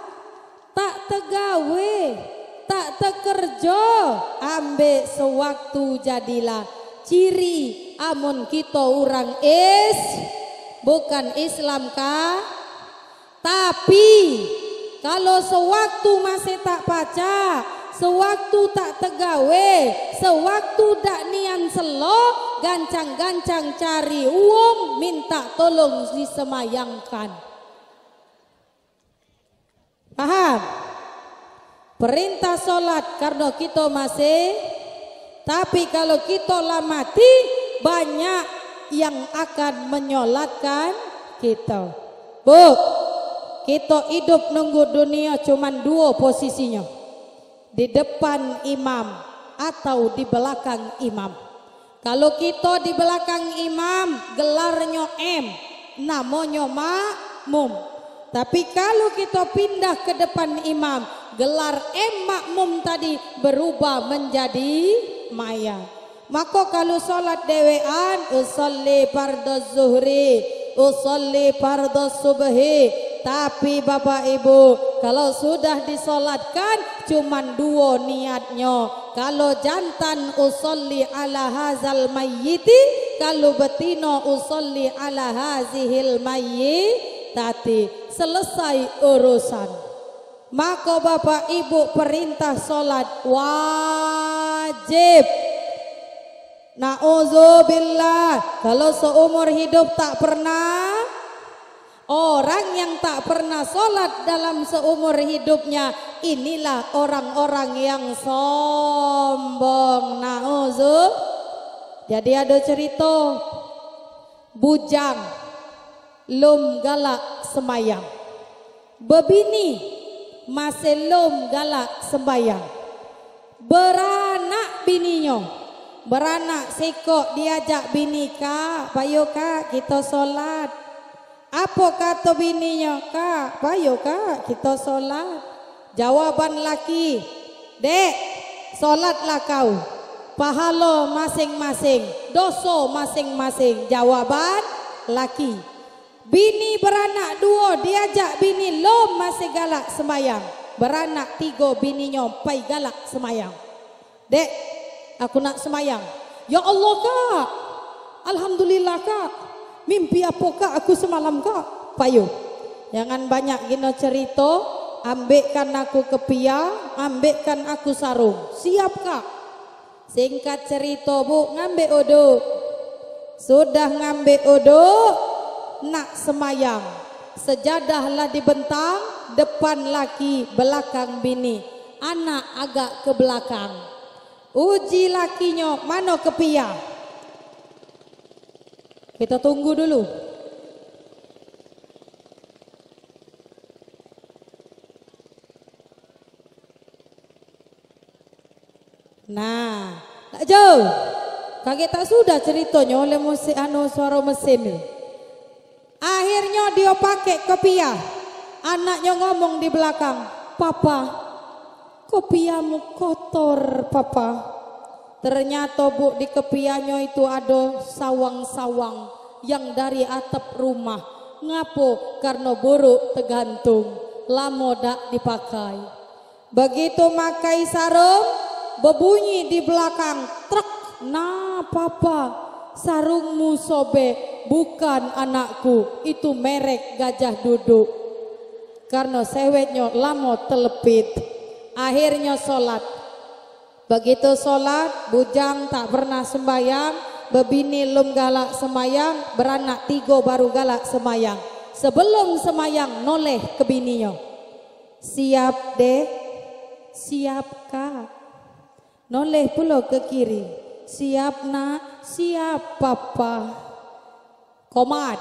S1: tak tegawe, tak tekerja, ambek sewaktu jadilah. Ciri amun kita orang bukan Islam kah? Tapi kalau sewaktu masih tak pacak, sewaktu tak tegawe, sewaktu tak nian selo, gancang-gancang cari uang, minta tolong disemayangkan. Paham? Perintah solat karena kita masih Tapi kalau kita lah mati, banyak yang akan menyolatkan kita. Bu, kita hidup nunggu dunia cuman dua posisinya. Di depan imam atau di belakang imam. Kalau kita di belakang imam, gelarnya M, namanya makmum. Tapi kalau kita pindah ke depan imam, gelar M makmum tadi berubah menjadi maya. Maka kalau sholat dewean, usolli fardhu zuhri, usolli fardhu subhi. Tapi Bapak Ibu, kalau sudah disolatkan cuman dua niatnya. Kalau jantan usolli ala hazal mayyiti, kalau betina usolli ala hazihil mayyitati. Selesai urusan. Maka Bapak Ibu perintah solat wajib. Na'udzubillah, kalau seumur hidup tak pernah, orang yang tak pernah sholat dalam seumur hidupnya, inilah orang-orang yang sombong. Na'udzubillah. Jadi ada cerita bujang lum galak semayang, bebini masih lum galak sembayang, beranak bininya. Beranak sekok diajak bini, kak, payo kak kita solat. Apa kata bininya? Kak, payo kak kita solat. Jawaban laki, dek, solatlah kau. Pahala masing-masing, dosa masing-masing. Jawaban laki. Bini beranak dua diajak bini, lo masih galak semayang. Beranak tiga bininya pai galak semayang. Dek, aku nak semayang. Ya Allah kak, alhamdulillah kak. Mimpi apa kak aku semalam kak? Payo, jangan banyak gino cerita. Ambekkan aku kepiah, ambekkan aku sarung. Siap kak. Singkat cerita bu, ngambek odok. Sudah ngambek odok, nak semayang. Sejadahlah dibentang, depan laki, belakang bini. Anak agak ke belakang. Uji lakinya, mana kepiah? Kita tunggu dulu. Nah, tak jauh. Kaget tak sudah ceritanya oleh musik suara mesin. Akhirnya dia pakai kepiah. Anaknya ngomong di belakang, "Papa, kopiahmu kotor, papa." Ternyata bu, di kepiahnya itu ada sawang-sawang yang dari atap rumah. Ngapo? Karena buruk tergantung, lama dak dipakai. Begitu makai sarung, berbunyi di belakang, truk. Nah papa, sarungmu sobek. Bukan anakku, itu merek Gajah Duduk. Karena sewetnya lama telepit. Akhirnya sholat. Begitu sholat, bujang tak pernah sembayang, bebini lum galak semayang, beranak tiga baru galak semayang. Sebelum semayang noleh ke bininya. Siap deh, siap kak. Noleh pula ke kiri. Siap nak, siap papa. Komat,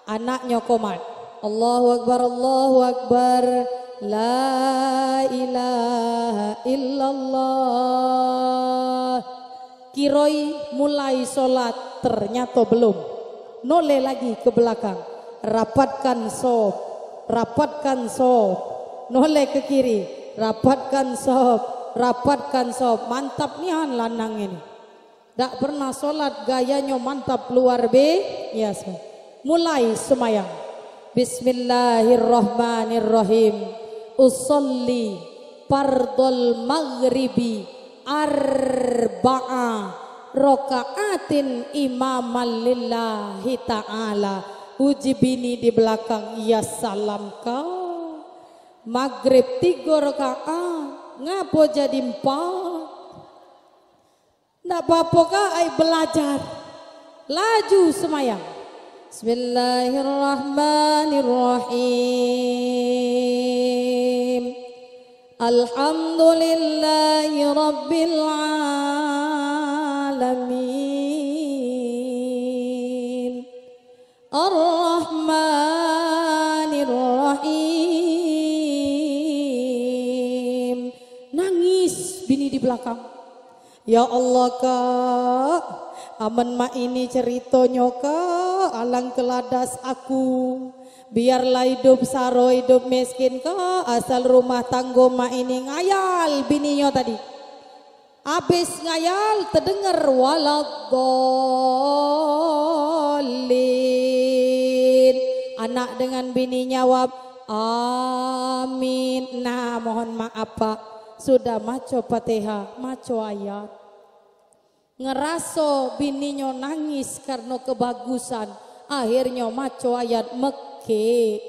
S1: anaknya komat. Allahu Akbar, Allahu Akbar. La ilaha illallah. Kiroi mulai sholat, ternyata belum. Noleh lagi ke belakang. Rapatkan sop, rapatkan sop. Noleh ke kiri, rapatkan sop, rapatkan sop. Mantap nian lanang ini. Tak pernah sholat, gayanya mantap luar biasa. Mulai semayang. Bismillahirrahmanirrahim. Usolli fardhul maghribi arba'a raka'atin imaman lillahi ta'ala. Uji bini di belakang, ya salam kau. Maghrib 3 rakaat, ngapo jadi 4? Ndak apa-apa kak, ay belajar. Laju semayang. Bismillahirrahmanirrahim. Alhamdulillahi rabbil alamin. Ar-Rahmanir Rahim. Nangis bini di belakang. Ya Allah kak, aman mak ini ceritanya kak, alang keladas aku. Biarlah hidup saro hidup miskin kak, asal rumah tangga mak ini ngayal bininya tadi. Abis ngayal terdengar waladhdallin. Anak dengan bini jawab amin. Nah mohon maaf pak, sudah maco Fatihah, maco ayat. Ngeraso bininya nangis karena kebagusan. Akhirnya maco ayat Mekke.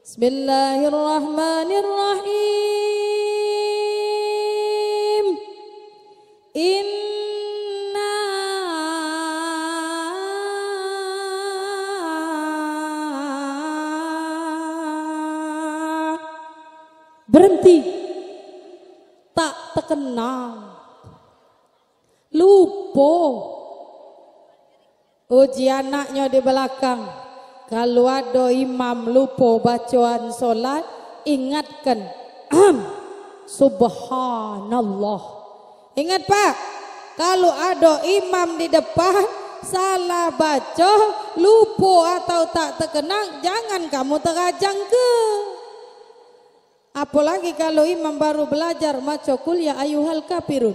S1: Bismillahirrahmanirrahim. Inna berhenti, tak terkenang, lupa. Uji anaknya di belakang. Kalau ada imam lupa bacaan solat, ingatkan subhanallah. Ingat pak, kalau ada imam di depan salah baca, lupa atau tak terkenang, jangan kamu terajang ke. Apalagi kalau imam baru belajar maca kul ya ayyuhal kafirun.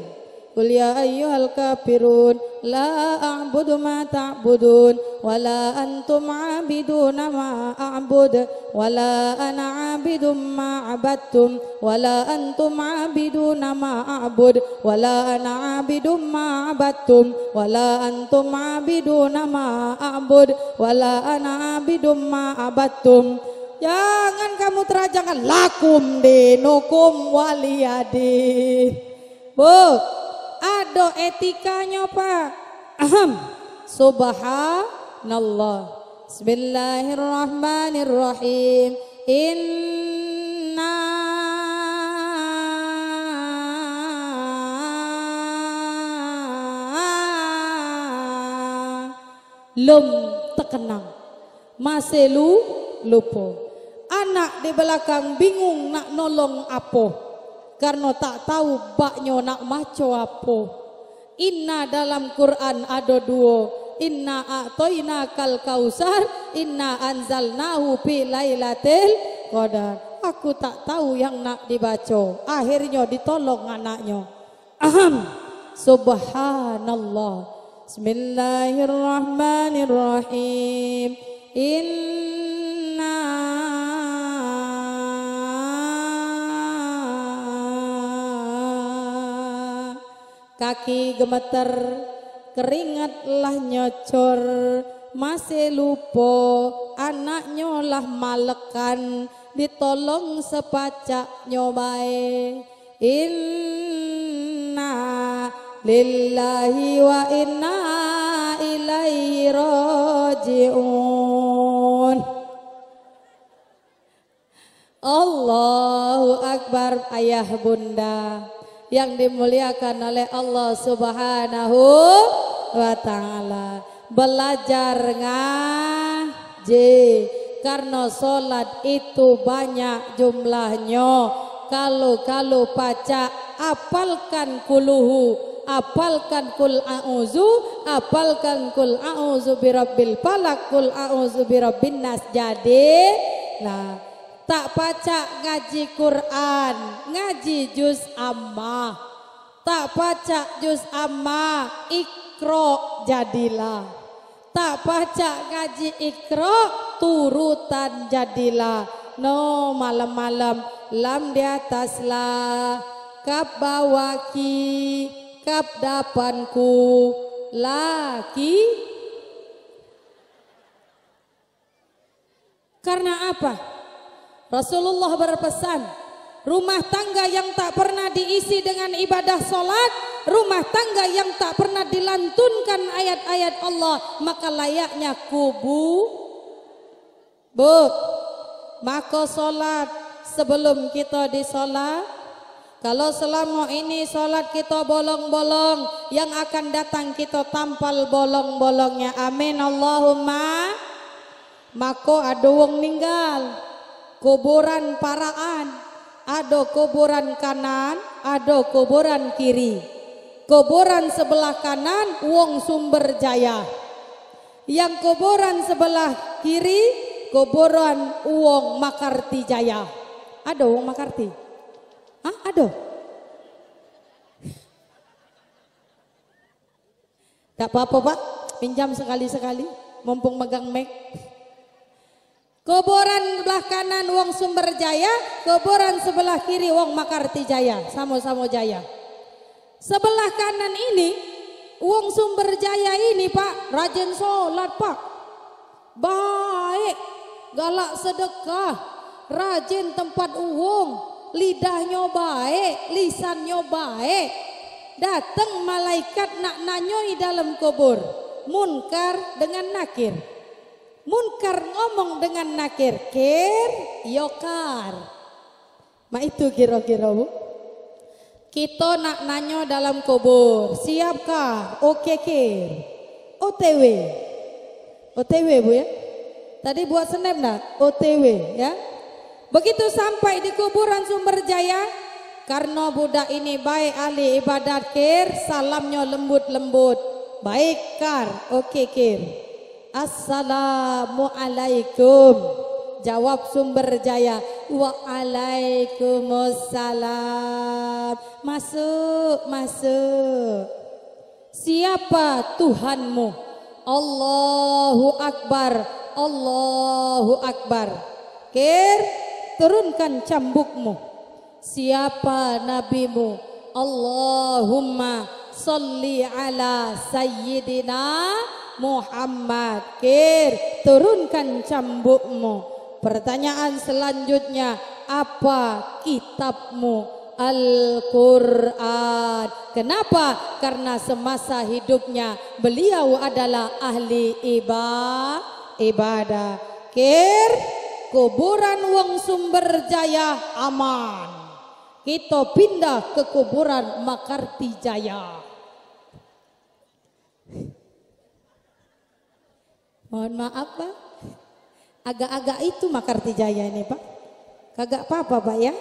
S1: Qul ya ayyuhal kafirun la a'budu ma ta'budun wa la antum 'abiduna ma a'bud wa la ana 'abidum ma 'abadtum wa la antum 'abiduna ma a'bud wa la ana 'abidum ma 'abadtum wa la antum 'abiduna ma a'bud wa la ana 'abidum ma 'abadtum. Jangan kamu terajangan lakum dinukum waliyadin. Bu, ada etikanya pak. Subhanallah. Bismillahirrahmanirrahim. Inna lum terkenang, masih lupa. Anak di belakang bingung nak nolong apa, karena tak tahu baknya nak maco apa. Inna dalam Quran ada dua. Inna a'toina kal kausar, inna anzalnahu fi lailatul qadar. Aku tak tahu yang nak dibaca. Akhirnya ditolong anaknya. Subhanallah. Bismillahirrahmanirrahim. Inna kaki gemeter, keringatlah nyocor, masih lupa anaknya lah malekan, ditolong sepacak nyobae. Inna lillahi wa inna ilaihi raji'un. Allahu Akbar. Ayah bunda yang dimuliakan oleh Allah Subhanahu wa ta'ala, belajar ngaji, karena sholat itu banyak jumlahnya. Kalau baca, apalkan kuluhu, apalkan kul a'udzu, apalkan kul a'udzu birabbil falaq, kul a'udzu birabbin nas. Jadi nah, tak baca ngaji Quran, ngaji juz ammah. Tak baca juz ammah, Iqra jadilah. Tak baca ngaji Iqra, turutan jadilah. No, malam-malam lam di atas lah, kap bawaki, kap dapanku, laki. Karena apa? Rasulullah berpesan, rumah tangga yang tak pernah diisi dengan ibadah sholat, rumah tangga yang tak pernah dilantunkan ayat-ayat Allah, maka layaknya maka sholat, sebelum kita disolat, Kalau selama ini sholat kita bolong-bolong, yang akan datang kita tampal bolong-bolongnya. Amin Allahumma. Maka ada wong ninggal, kuburan paraan, ada kuburan kanan, ada kuburan kiri. Kuburan sebelah kanan wong Sumber Jaya. Yang kuburan sebelah kiri kuburan wong Makarti Jaya. Ada wong Makarti? Hah, ada? Tak apa-apa Pak, pinjam sekali-sekali, mumpung megang mic. Kuburan sebelah kanan wong Sumber Jaya, kuburan sebelah kiri wong Makarti Jaya, sama-sama Jaya. Sebelah kanan ini wong Sumber Jaya ini Pak, rajin sholat Pak, baik, galak sedekah, rajin tempat uang, lidahnya baik, lisannya baik. Datang malaikat nak nanyoi dalam kubur, Munkar dengan Nakir. Munkar ngomong dengan Nakir, kir, yokar. Ma itu kira-kira Bu. Kita nak nanyo dalam kubur, siapkah? Oke kir, OTW. OTW Bu ya. Tadi buat snap nak? OTW ya. Begitu sampai di kuburan Sumber Jaya, karena budak ini baik ahli ibadat kir, salamnya lembut-lembut. Baik kar, oke kir. Assalamualaikum. Jawab Sumber Jaya, waalaikumsalam. Masuk, masuk. Siapa Tuhanmu? Allahu Akbar, Allahu Akbar. Kir, turunkan cambukmu. Siapa nabimu? Allahumma salli ala sayyidina Muhammad. Kir, turunkan cambukmu. Pertanyaan selanjutnya, apa kitabmu? Al-Quran. Kenapa? Karena semasa hidupnya beliau adalah ahli ibadah. Kir, kuburan wong Sumber Jaya aman. Kita pindah ke kuburan Makarti Jaya. Mohon maaf Pak, agak-agak itu Makarti Jaya ini Pak. Kagak apa-apa Pak ya.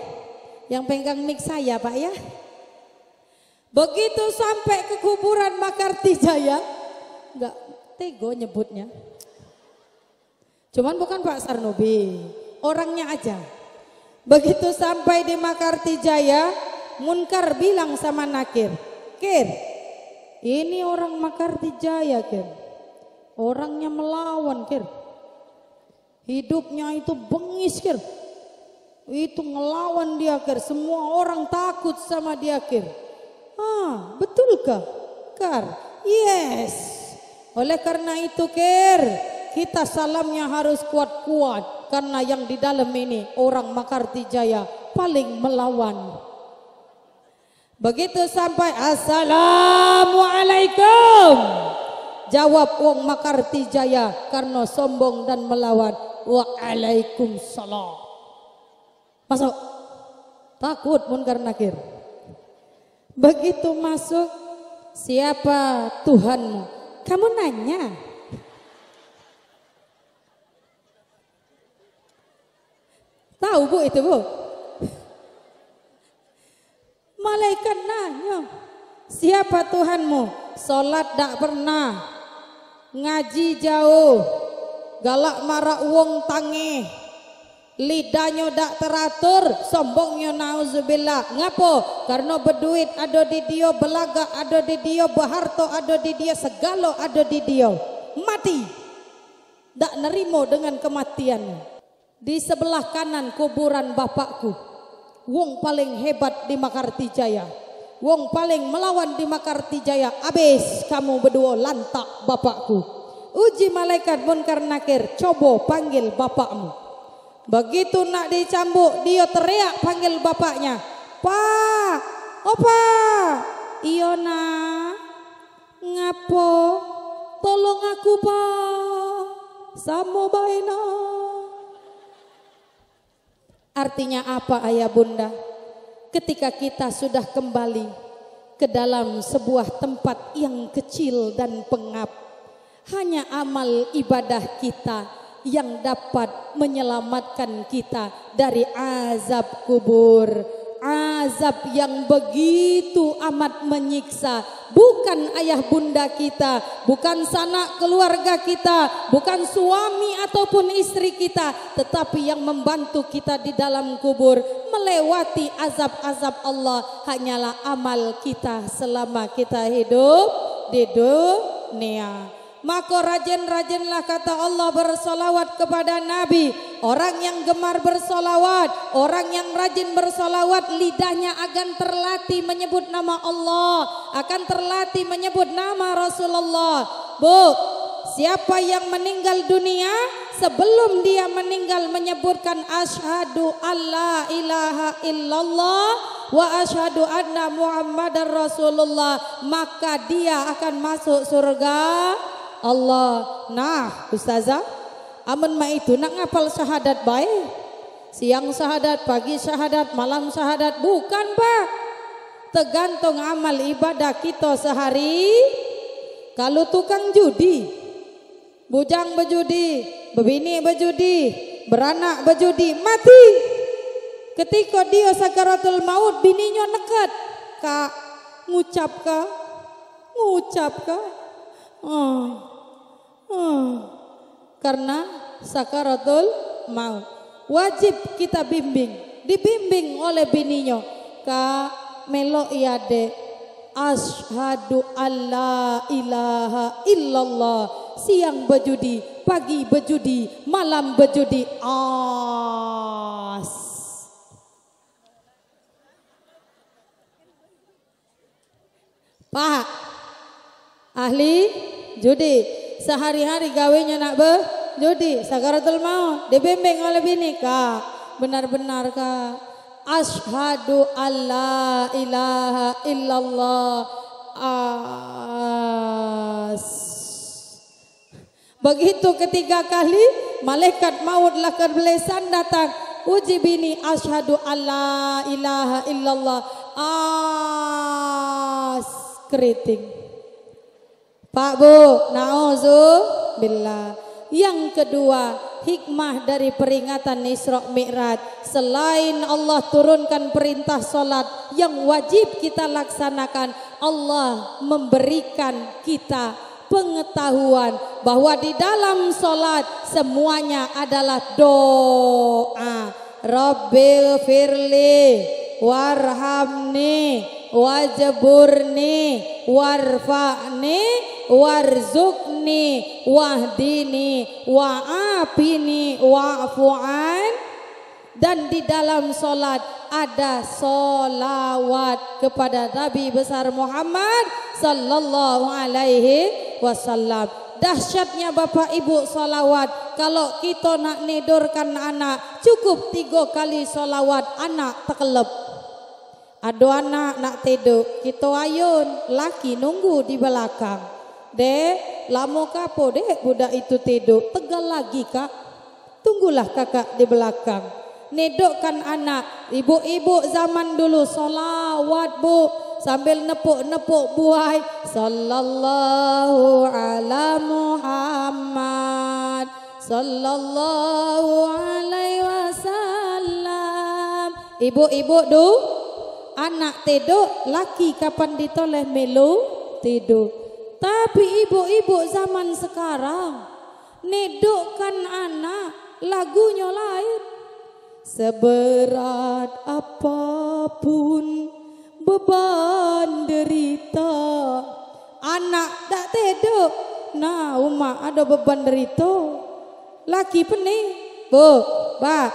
S1: Yang pegang mic saya Pak ya. Begitu sampai ke kuburan Makarti Jaya, enggak tego nyebutnya. Cuman bukan Pak Sarnobi, orangnya aja. Begitu sampai di Makarti Jaya, Munkar bilang sama Nakir, Kir, ini orang Makarti Jaya Kir, orangnya melawan Kir, hidupnya itu bengis Kir, itu ngelawan dia Kir, semua orang takut sama dia Kir. Ah, betulkah Kar? Yes. Oleh karena itu Kir, kita salamnya harus kuat-kuat, karena yang di dalam ini orang Makarti Jaya paling melawan. Begitu sampai Assalamualaikum, jawab wong Makarti Jaya karena sombong dan melawan, Waalaikumsalam. Masuk, takut Munkar Nakir. Begitu masuk, siapa Tuhanmu? Kamu nanya. Tahu Bu itu Bu? Malaikat nanya, siapa Tuhanmu? Salat tak pernah, ngaji jauh, galak marah wong tangi, lidahnya tak teratur, sombongnya nauzubillah. Ngapo? Karena berduit ada di dia, belaga ada di dia, berharta ada di dia, segala ada di dia. Mati, tak nerimo dengan kematiannya. Di sebelah kanan kuburan bapakku, wong paling hebat di Makarti Jaya, wong paling melawan di Makarti Jaya. Abis kamu berdua lantak bapakku. Uji malaikat Munkar Nakir, coba panggil bapakmu. Begitu nak dicambuk, dia teriak panggil bapaknya, Pak, opa, iya nak, ngapo, tolong aku Pak, sama baina. Artinya apa ayah bunda? ketika kita sudah kembali ke dalam sebuah tempat yang kecil dan pengap, hanya amal ibadah kita yang dapat menyelamatkan kita dari azab kubur, azab yang begitu amat menyiksa. Bukan ayah bunda kita, bukan sanak keluarga kita, bukan suami ataupun istri kita, tetapi yang membantu kita di dalam kubur melewati azab-azab Allah hanyalah amal kita selama kita hidup di dunia. Maka rajin-rajinlah kata Allah bersolawat kepada Nabi. Orang yang gemar bersolawat, orang yang rajin bersolawat, lidahnya akan terlatih menyebut nama Allah, akan terlatih menyebut nama Rasulullah. Bu, siapa yang meninggal dunia sebelum dia meninggal menyebutkan asyhadu alla ilaha illallah wa asyhadu anna muhammadar rasulullah, maka dia akan masuk surga Allah. Nah ustazah, amun ma itu nak ngapal syahadat baik, siang syahadat, pagi syahadat, malam syahadat, bukan pak. Tergantung amal ibadah kita sehari. Kalau tukang judi, bujang berjudi, bebini berjudi, beranak berjudi, mati. Ketika dia sakaratul maut, bininya nekat, kak ngucap kah, ngucap kah? Karena sakaratul maut, wajib kita bimbing, dibimbing oleh bininya, kak melok ya dek, asyhadu alla ilaha illallah, siang berjudi, pagi berjudi, malam berjudi, Pak ahli judi, sehari-hari gawenya nak berjudi, sakaratul maut, dibimbing oleh bini, kak benar-benar kak, asyhadu alla ilaha illallah, begitu ketiga kali malaikat maut lakar belesan datang, uji bini, asyhadu alla ilaha illallah, keriting. Pak Bu, na'udzubillah. Yang kedua, hikmah dari peringatan Isra Mi'raj, selain Allah turunkan perintah solat yang wajib kita laksanakan, Allah memberikan kita pengetahuan bahwa di dalam solat semuanya adalah doa. Rabbil firli warhamni wajburni warfa'ni warzukni wahdini wa'afini wa'fu'an. Dan di dalam solat ada solawat kepada Nabi besar Muhammad sallallahu alaihi wasallam. Dahsyatnya Bapak Ibu solawat. Kalau kita nak nidurkan anak, cukup 3 kali solawat, anak tekelep. Ada anak nak tidur, kita ayun, laki nunggu di belakang. Dek, lama kapo dek budak itu tidur, tegal lagi kak, tunggulah kakak di belakang. Nedokkan anak, ibu-ibu zaman dulu solawat bu, sambil nepuk-nepuk buai, sallallahu ala Muhammad, sallallahu alaihi wasallam. Ibu-ibu du, anak tidur, laki kapan ditoleh melu tidur. Tapi ibu-ibu zaman sekarang nedokkan anak, lagunya lain. Seberat apapun beban derita, anak tak tidur, nah umak ada beban derita, laki pening bu, pak,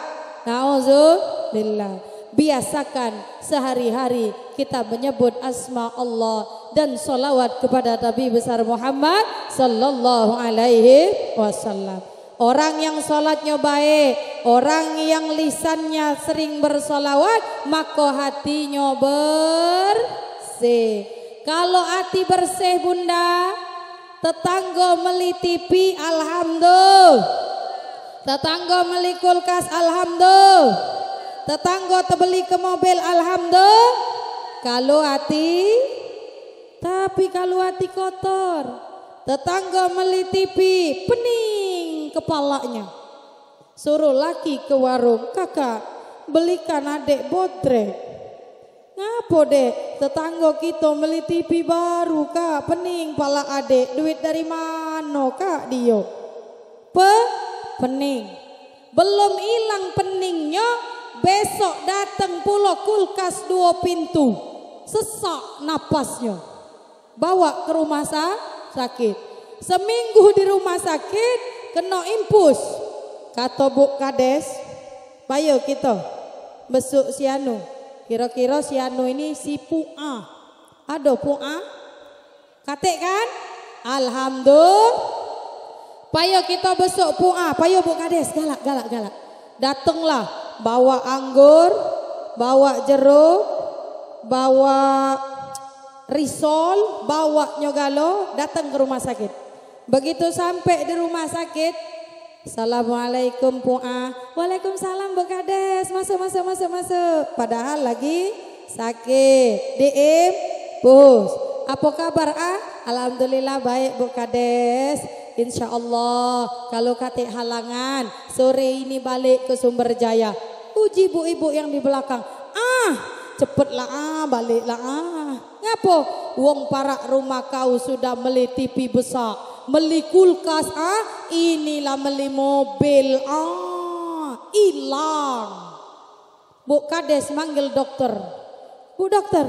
S1: na'udzubillah. Biasakan sehari-hari kita menyebut asma Allah dan solawat kepada Nabi besar Muhammad sallallahu alaihi wasallam. Orang yang sholatnya baik, orang yang lisannya sering bersolawat, maka hatinya bersih. Kalau hati bersih bunda, tetangga meli TV, alhamdulillah. Tetangga meli kulkas, alhamdulillah. tetangga terbeli ke mobil alhamdulillah. Kalau hati, tapi kalau hati kotor, tetangga beli TV pening kepalanya. Suruh laki ke warung, kakak belikan adik bodrek. Ngapo dek, tetangga kita beli TV baru kak, pening pala adik, duit dari mana kak dia? Pening, belum hilang peningnya, besok datang pula kulkas 2 pintu, sesak napasnya, bawa ke rumah sakit, seminggu di rumah sakit, kena impus, kata Bu Kades, payo kita besuk si anu. Kira-kira si anu ini si Pu'a. Ada Pu'a? Katik kan? Alhamdulillah. Payo kita besok Pu'a. Payo Bu Kades, galak. Datanglah bawa anggur, bawa jeruk, bawa risol, bawa nyogalo, datang ke rumah sakit. Begitu sampai di rumah sakit, Assalamualaikum Pu'a. Waalaikumsalam Bu Kades. Masuk. Padahal lagi sakit. Diim, bus. Apa kabar Alhamdulillah baik Bu Kades. Insya Allah kalau katik halangan sore ini balik ke Sumber Jaya. Uji ibu-ibu yang di belakang. Cepetlah baliklah Ngapo? Wong parak rumah kau sudah beli TV besar, beli kulkas inilah beli mobil hilang. Bu Kades manggil dokter. Bu dokter,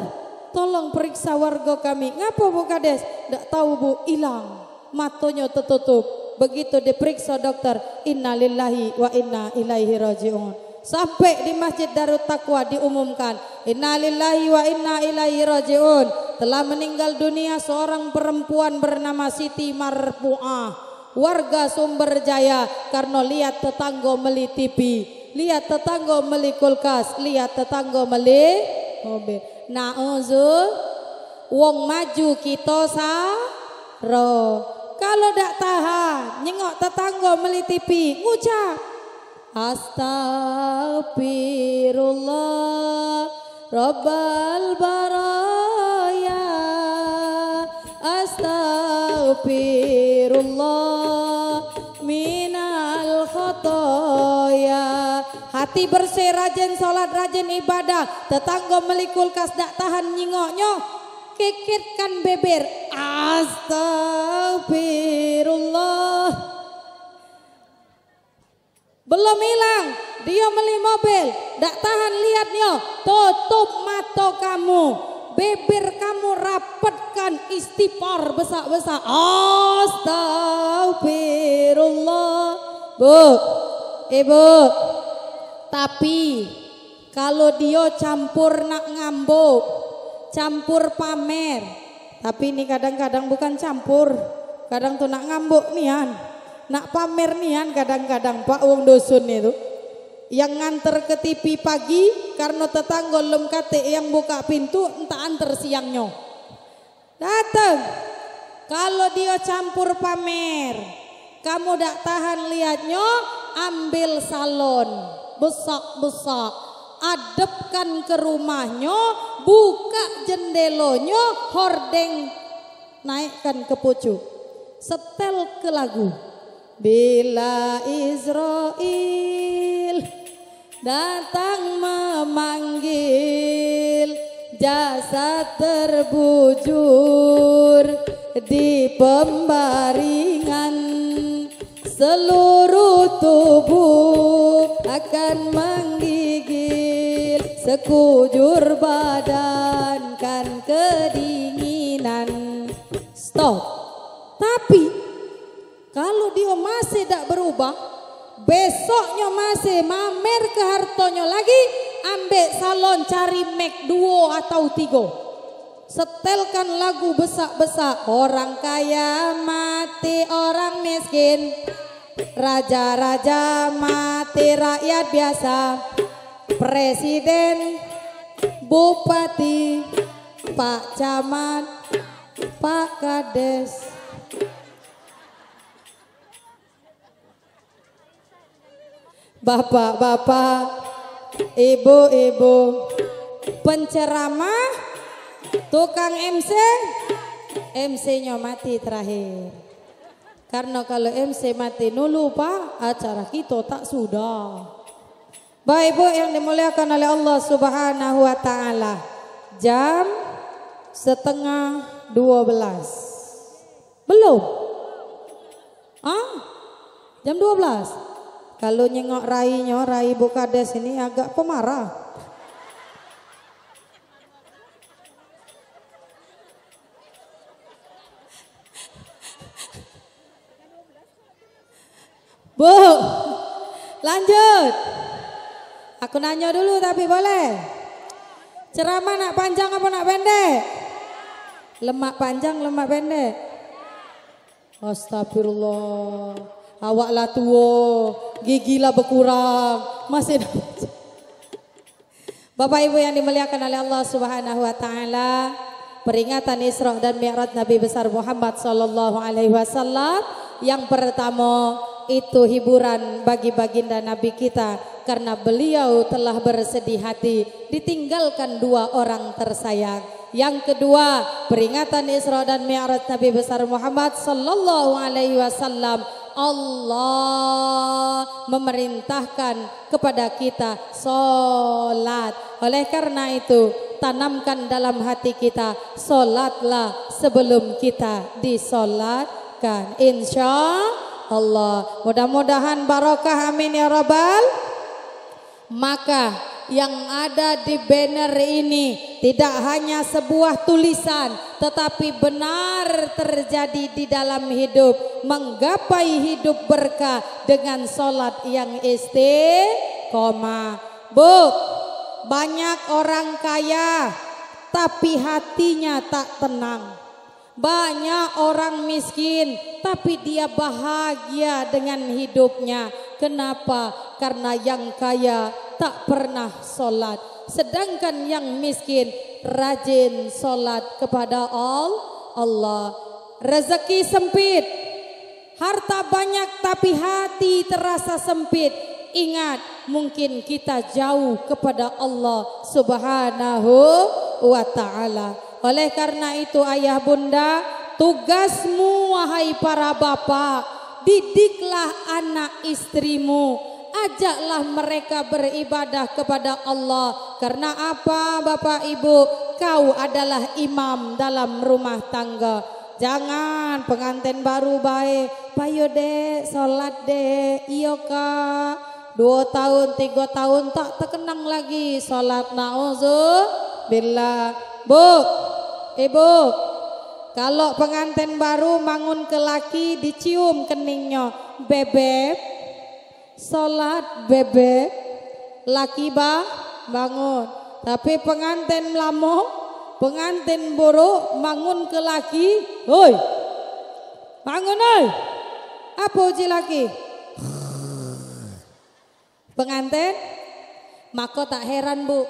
S1: tolong periksa warga kami. Ngapa Bu Kades? Ndak tahu Bu, hilang. Matanya tertutup. Begitu diperiksa dokter, innalillahi wa inna ilaihi rajiun. Sampai di Masjid Darut Taqwa diumumkan, innalillahi wa inna ilaihi rajiun. Telah meninggal dunia seorang perempuan bernama Siti Marpu'ah, warga Sumber Jaya, karena lihat tetangga beli TV, lihat tetangga beli kulkas, lihat tetangga beli mobil. Nauzul, wong maju kita saro. Kalau dak tahan, nyengok tetangga beli TV, ngucap Astagfirullah Rabbal baraya, Astagfirullah minal khotoya. Hati bersih, rajin sholat, rajin ibadah. Tetangga beli kulkas dak tahan nyingoknya, kikirkan beber Astagfirullah. Belum hilang, dia beli mobil, dak tahan lihatnya, tutup mata kamu, bibir kamu rapatkan, istighfar besar-besar, astagfirullah. Bu, ibu, tapi kalau dia campur nak ngambuk, campur pamer, tapi ini kadang-kadang bukan campur, kadang tuh nak ngambuk nian. Nak pamer nian kadang-kadang Pak wong dusun itu yang nganter ke TV pagi karena tetangga lem kate yang buka pintu entah anter siangnya datang. Kalau dia campur pamer, kamu dak tahan lihatnya, ambil salon besak-besak, adepkan ke rumahnya, buka jendelanya, hordeng naikkan ke pucuk, setel ke lagu bila Israel datang memanggil, jasad terbujur di pembaringan, seluruh tubuh akan menggigil, sekujur badan kan kedinginan. Stop. Tapi kalau dia masih tidak berubah, besoknya masih mamer ke hartonya lagi, ambil salon cari Mac 2 atau 3. Setelkan lagu besak-besak, orang kaya mati orang miskin, raja-raja mati rakyat biasa, presiden, bupati, Pak Camat, Pak Kades. Bapak-bapak ibu-ibu, penceramah, tukang MC, MC-nya mati terakhir. Karena kalau MC mati dulu Pak, acara kita tak sudah. Baik Ibu yang dimuliakan oleh Allah Subhanahu wa taala. Jam 11:30. Belum? Jam 12. Kalau nyengok rainya, rai Bu Kades ini agak pemarah. Bu, lanjut. Aku nanya dulu tapi boleh? Ceramah nak panjang apa nak pendek? Lemak panjang, lemak pendek? Astagfirullah. Awaklah tua, gigilah berkurang. Masih Bapak Ibu yang dimuliakan oleh Allah Subhanahu wa taala, peringatan Isra dan Mi'raj Nabi besar Muhammad sallallahu alaihi wasallam yang pertama itu hiburan bagi baginda Nabi kita karena beliau telah bersedih hati ditinggalkan dua orang tersayang. Yang kedua, peringatan Isra dan Mi'raj Nabi besar Muhammad sallallahu alaihi wasallam, Allah memerintahkan kepada kita salat. Oleh karena itu, tanamkan dalam hati kita, salatlah sebelum kita disolatkan. Insya Allah, mudah-mudahan barokah, amin ya rabbal. Maka yang ada di banner ini tidak hanya sebuah tulisan, tetapi benar terjadi di dalam hidup, menggapai hidup berkah dengan sholat yang istiqomah. Bu, banyak orang kaya tapi hatinya tak tenang. Banyak orang miskin tapi dia bahagia dengan hidupnya. Kenapa? Karena yang kaya tak pernah sholat, sedangkan yang miskin rajin sholat kepada Allah. Rezeki sempit, harta banyak tapi hati terasa sempit. Ingat, mungkin kita jauh kepada Allah Subhanahu wa ta'ala. Oleh karena itu ayah bunda, tugasmu wahai para bapak, didiklah anak istrimu, ajaklah mereka beribadah kepada Allah. Karena apa Bapak Ibu? Kau adalah imam dalam rumah tangga. Jangan pengantin baru baik, payo dek, sholat dek, iyo kak, 2 tahun 3 tahun tak terkenang lagi sholat, na'udzubillah. Bu, ibu, kalau pengantin baru bangun ke laki dicium keningnya, bebek, sholat bebek, laki bangun. Tapi pengantin lama, pengantin buruk bangun ke laki, hoi, bangun hoi, apa uji laki? Pengantin, maka tak heran bu,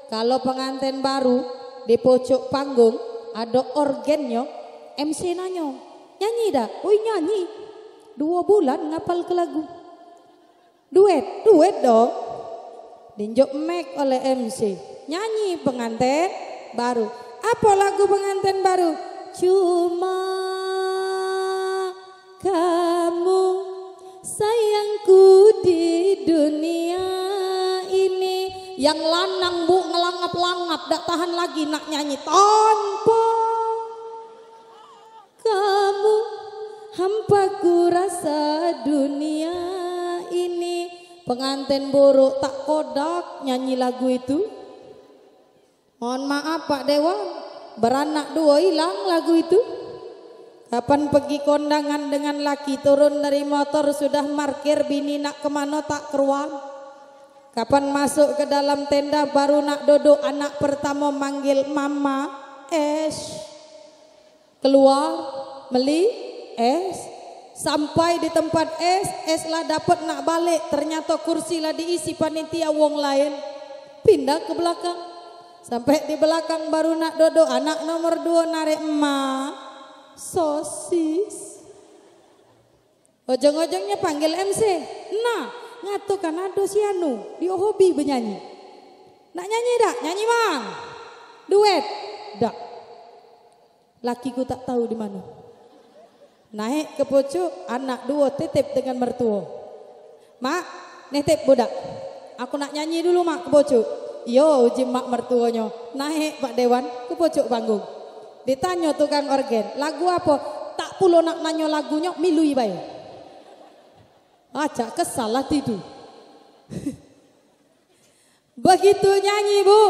S1: kalau pengantin baru di pojok panggung ada organnya, MC nanya, nyanyi dah? Oi nyanyi, 2 bulan ngapal ke lagu. Duet dong. Dinjok mic oleh MC, nyanyi pengantin baru. Apa lagu pengantin baru? Cuma kamu sayangku di dunia ini. Yang lanang bu ngelangap-langap, dak tahan lagi nak nyanyi. Tanpa kamu hampaku rasa dunia ini. Pengantin buruk tak kodak nyanyi lagu itu. Mohon maaf Pak Dewan, beranak 2 hilang lagu itu. Kapan pergi kondangan dengan laki, turun dari motor sudah markir, bini nak kemana tak keruan. Kapan masuk ke dalam tenda baru nak duduk, anak pertama manggil mama, es. Keluar beli es, sampai di tempat es lah dapat nak balik, ternyata kursi lah diisi panitia wong lain. Pindah ke belakang, sampai di belakang baru nak duduk, anak nomor 2 narik emak, sosis. Ujung-ujungnya panggil MC. Nah, ngatukan ado si anu, dia hobi bernyanyi. Nak nyanyi dak? Nyanyi mang. Duet. Dak. Lakiku tak tahu di mana. Naik ke pucuk, anak dua titip dengan mertua. Mak, nitip budak. Aku nak nyanyi dulu mak ke pucuk. Yo uji mak mertuanya. Naik Pak Dewan ke pucuk panggung. Ditanya tukang organ, lagu apa? Tak pulo nak nanya lagunya, milui bae. Acak kesalah tidur. Begitu nyanyi bu,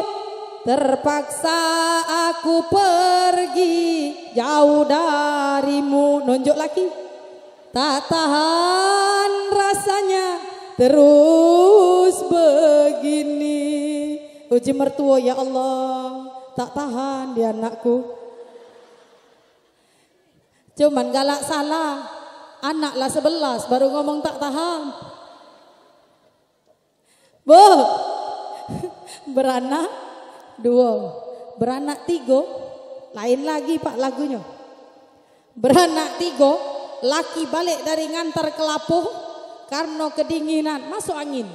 S1: terpaksa aku pergi jauh darimu. Nonjok lagi. Tak tahan rasanya terus begini. Uji mertua ya Allah, tak tahan di anakku. Cuman galak salah, anaklah 11 baru ngomong tak tahan. Bu, beranak 2, beranak 3, lain lagi pak lagunya. Beranak 3, laki balik dari ngantar ke Lapuh karena kedinginan, masuk angin,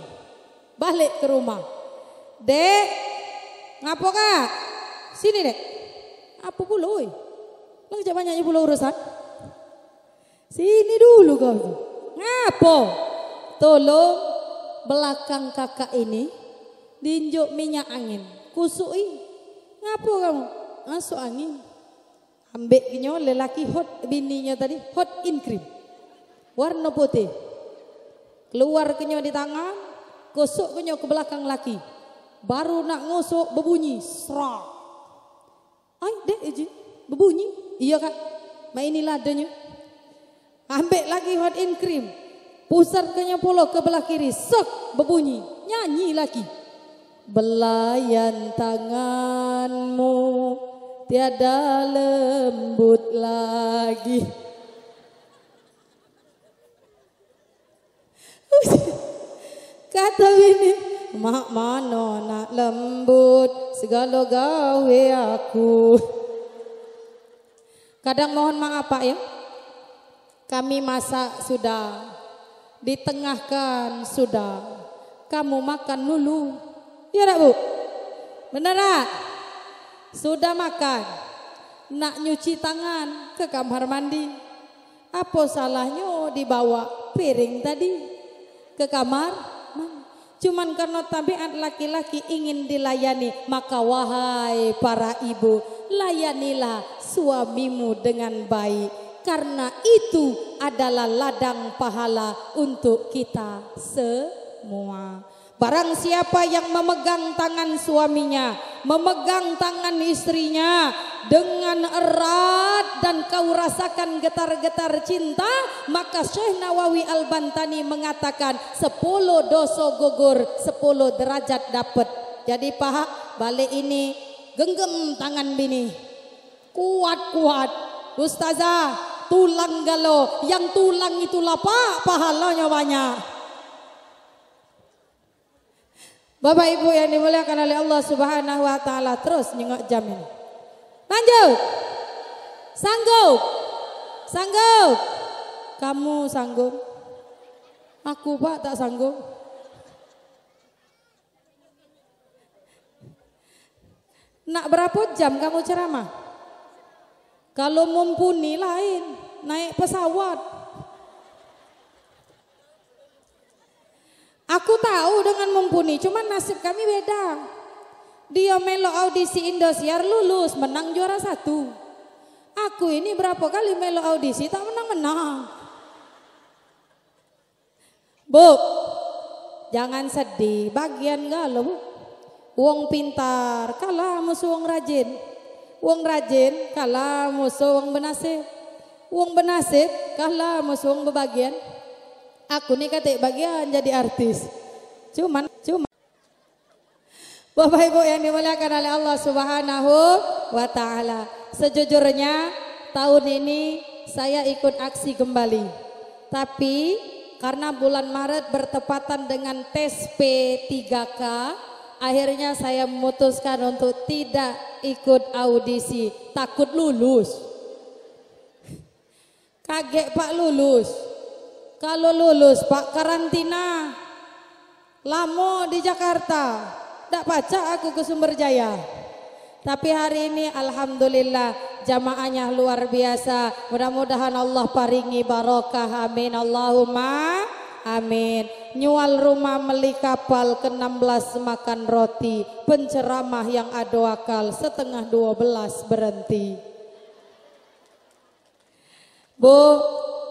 S1: balik ke rumah. Dek, ngapo kak? Sini dek. Apa pula? Lagi banyaknya pula urusan. Sini dulu kau. Ngapo? Tolong belakang kakak ini diinjuk minyak angin. Kusui. Ngapo kamu? Masuk angin. Ambeknya lelaki hot bininya tadi hot in cream. Warna putih. Keluar kenyo di tangan, kusuk kenyo ke belakang laki. Baru nak ngusuk berbunyi serak. Ay dek izin berbunyi. Iya kak, inilah adanya. Ambil lagi hot in cream, pusat kenya pulau ke belah kiri, sok berbunyi, nyanyi lagi. Belayan tanganmu tiada lembut lagi. Kata bini, mak mana nak lembut, segala gawe aku. Kadang mohon maaf Pak ya, kami masak sudah, ditengahkan sudah, kamu makan dulu. Ya tak Bu? Benar tak? Sudah makan, nak nyuci tangan ke kamar mandi. Apa salahnya dibawa piring tadi ke kamar mandi? Cuman karena tabiat laki-laki ingin dilayani, maka wahai para ibu, layanilah suamimu dengan baik. Karena itu adalah ladang pahala untuk kita semua. Barang siapa yang memegang tangan suaminya, memegang tangan istrinya dengan erat dan kau rasakan getar-getar cinta, maka Syekh Nawawi Al-Bantani mengatakan 10 dosa gugur, 10 derajat dapat. Jadi Pak, balik ini genggam tangan bini, kuat-kuat. Ustazah, tulang galau, yang tulang itulah Pak, pahalanya banyak. Bapak Ibu yang dimuliakan oleh Allah Subhanahu wa taala, terus nyengok jam ini. Lanjut. Sanggup? Sanggup? Kamu sanggup? Aku Pak tak sanggup. Nak berapa jam kamu ceramah? Kalau mumpuni lain, naik pesawat. Aku tahu dengan mumpuni, cuman nasib kami beda. Dia melo audisi Indosiar lulus, menang juara 1. Aku ini berapa kali melo audisi tak menang-menang. Bu, jangan sedih, bagian galau Bu. Wong pintar kalah musuh wong rajin. Wong rajin kalah musuh wong benasib. Wong benasib kalah musuh wong bebagian. Aku nih katik bagian jadi artis. Cuman Bapak Ibu yang dimuliakan oleh Allah Subhanahu wa taala, sejujurnya tahun ini saya ikut aksi kembali. Tapi karena bulan Maret bertepatan dengan tes P3K, akhirnya saya memutuskan untuk tidak ikut audisi, takut lulus. Kaget Pak lulus. Kalau lulus Pak karantina, Lamo di Jakarta, ndak baca aku ke Sumberjaya. Tapi hari ini alhamdulillah jamaahnya luar biasa. Mudah-mudahan Allah paringi barokah. Amin Allahumma amin. Nyual rumah meli kapal ke-16 makan roti. Penceramah yang ado akal setengah 12 berhenti. Bu,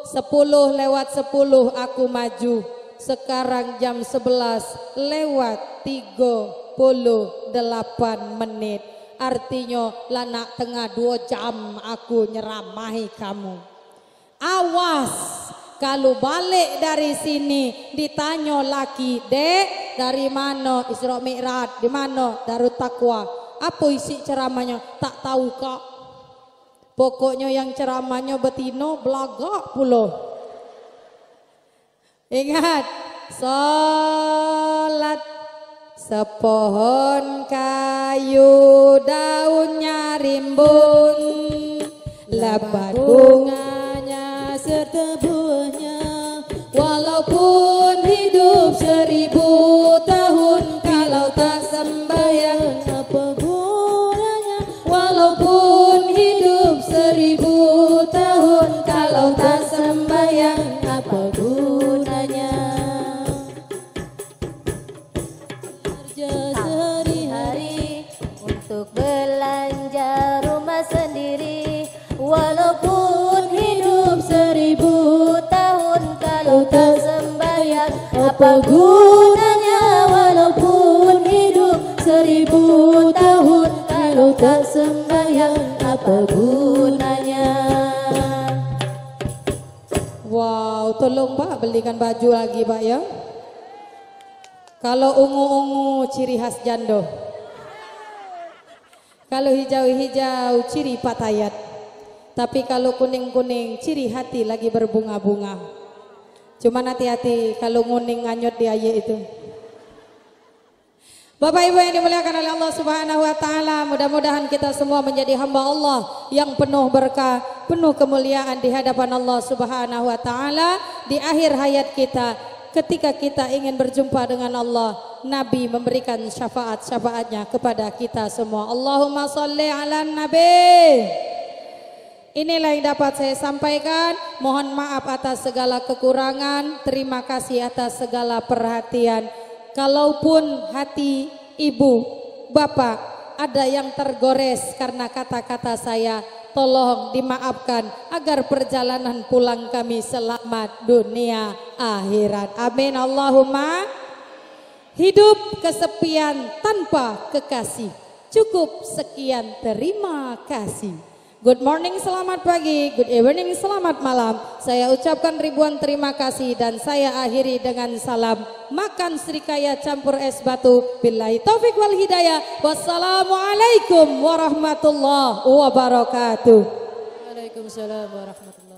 S1: 10 lewat 10 aku maju. Sekarang jam 11 lewat 38 menit. Artinya lana tengah 2 jam aku nyeramahi kamu. Awas kalau balik dari sini ditanya laki, dek dari mana Isra Mi'raj, di mana Darut Taqwa, apa isi ceramahnya, tak tahu kak. Pokoknya yang ceramahnya betino belagak pula. Ingat, salat sepohon kayu daunnya rimbun, lebat bunganya serta buahnya. Walaupun hidup 1000 tahun, kalau tak sembahyang apa gunanya? Walaupun hidup 1000 tahun, kalau tak sembahyang apa gunanya?
S2: Sehari-hari untuk belanja rumah sendiri. Walaupun hidup 1000 tahun, kalau tak sembahyang apa gunanya? Walaupun hidup 1000 tahun, kalau tak sembahyang apa gunanya?
S1: Wow, tolong Pak belikan baju lagi Pak ya. Kalau ungu-ungu ciri khas jando. Kalau hijau-hijau ciri patayat. Tapi kalau kuning-kuning ciri hati lagi berbunga-bunga. Cuman hati-hati kalau nguning nganyot di ayat itu. Bapak Ibu yang dimuliakan oleh Allah Subhanahu wa taala, mudah-mudahan kita semua menjadi hamba Allah yang penuh berkah, penuh kemuliaan di hadapan Allah Subhanahu wa taala di akhir hayat kita. Ketika kita ingin berjumpa dengan Allah, Nabi memberikan syafaat-syafaatnya kepada kita semua. Allahumma sholli ala Nabi. Inilah yang dapat saya sampaikan. Mohon maaf atas segala kekurangan. Terima kasih atas segala perhatian. Kalaupun hati ibu, bapak ada yang tergores karena kata-kata saya, tolong dimaafkan agar perjalanan pulang kami selamat dunia akhirat. Amin Allahumma. Hidup kesepian tanpa kekasih. Cukup sekian, terima kasih. Good morning, selamat pagi. Good evening, selamat malam. Saya ucapkan ribuan terima kasih dan saya akhiri dengan salam. Makan serikaya campur es batu. Billahi taufik wal hidayah. Wassalamualaikum warahmatullahi wabarakatuh.
S2: Waalaikumsalam warahmatullahi wabarakatuh.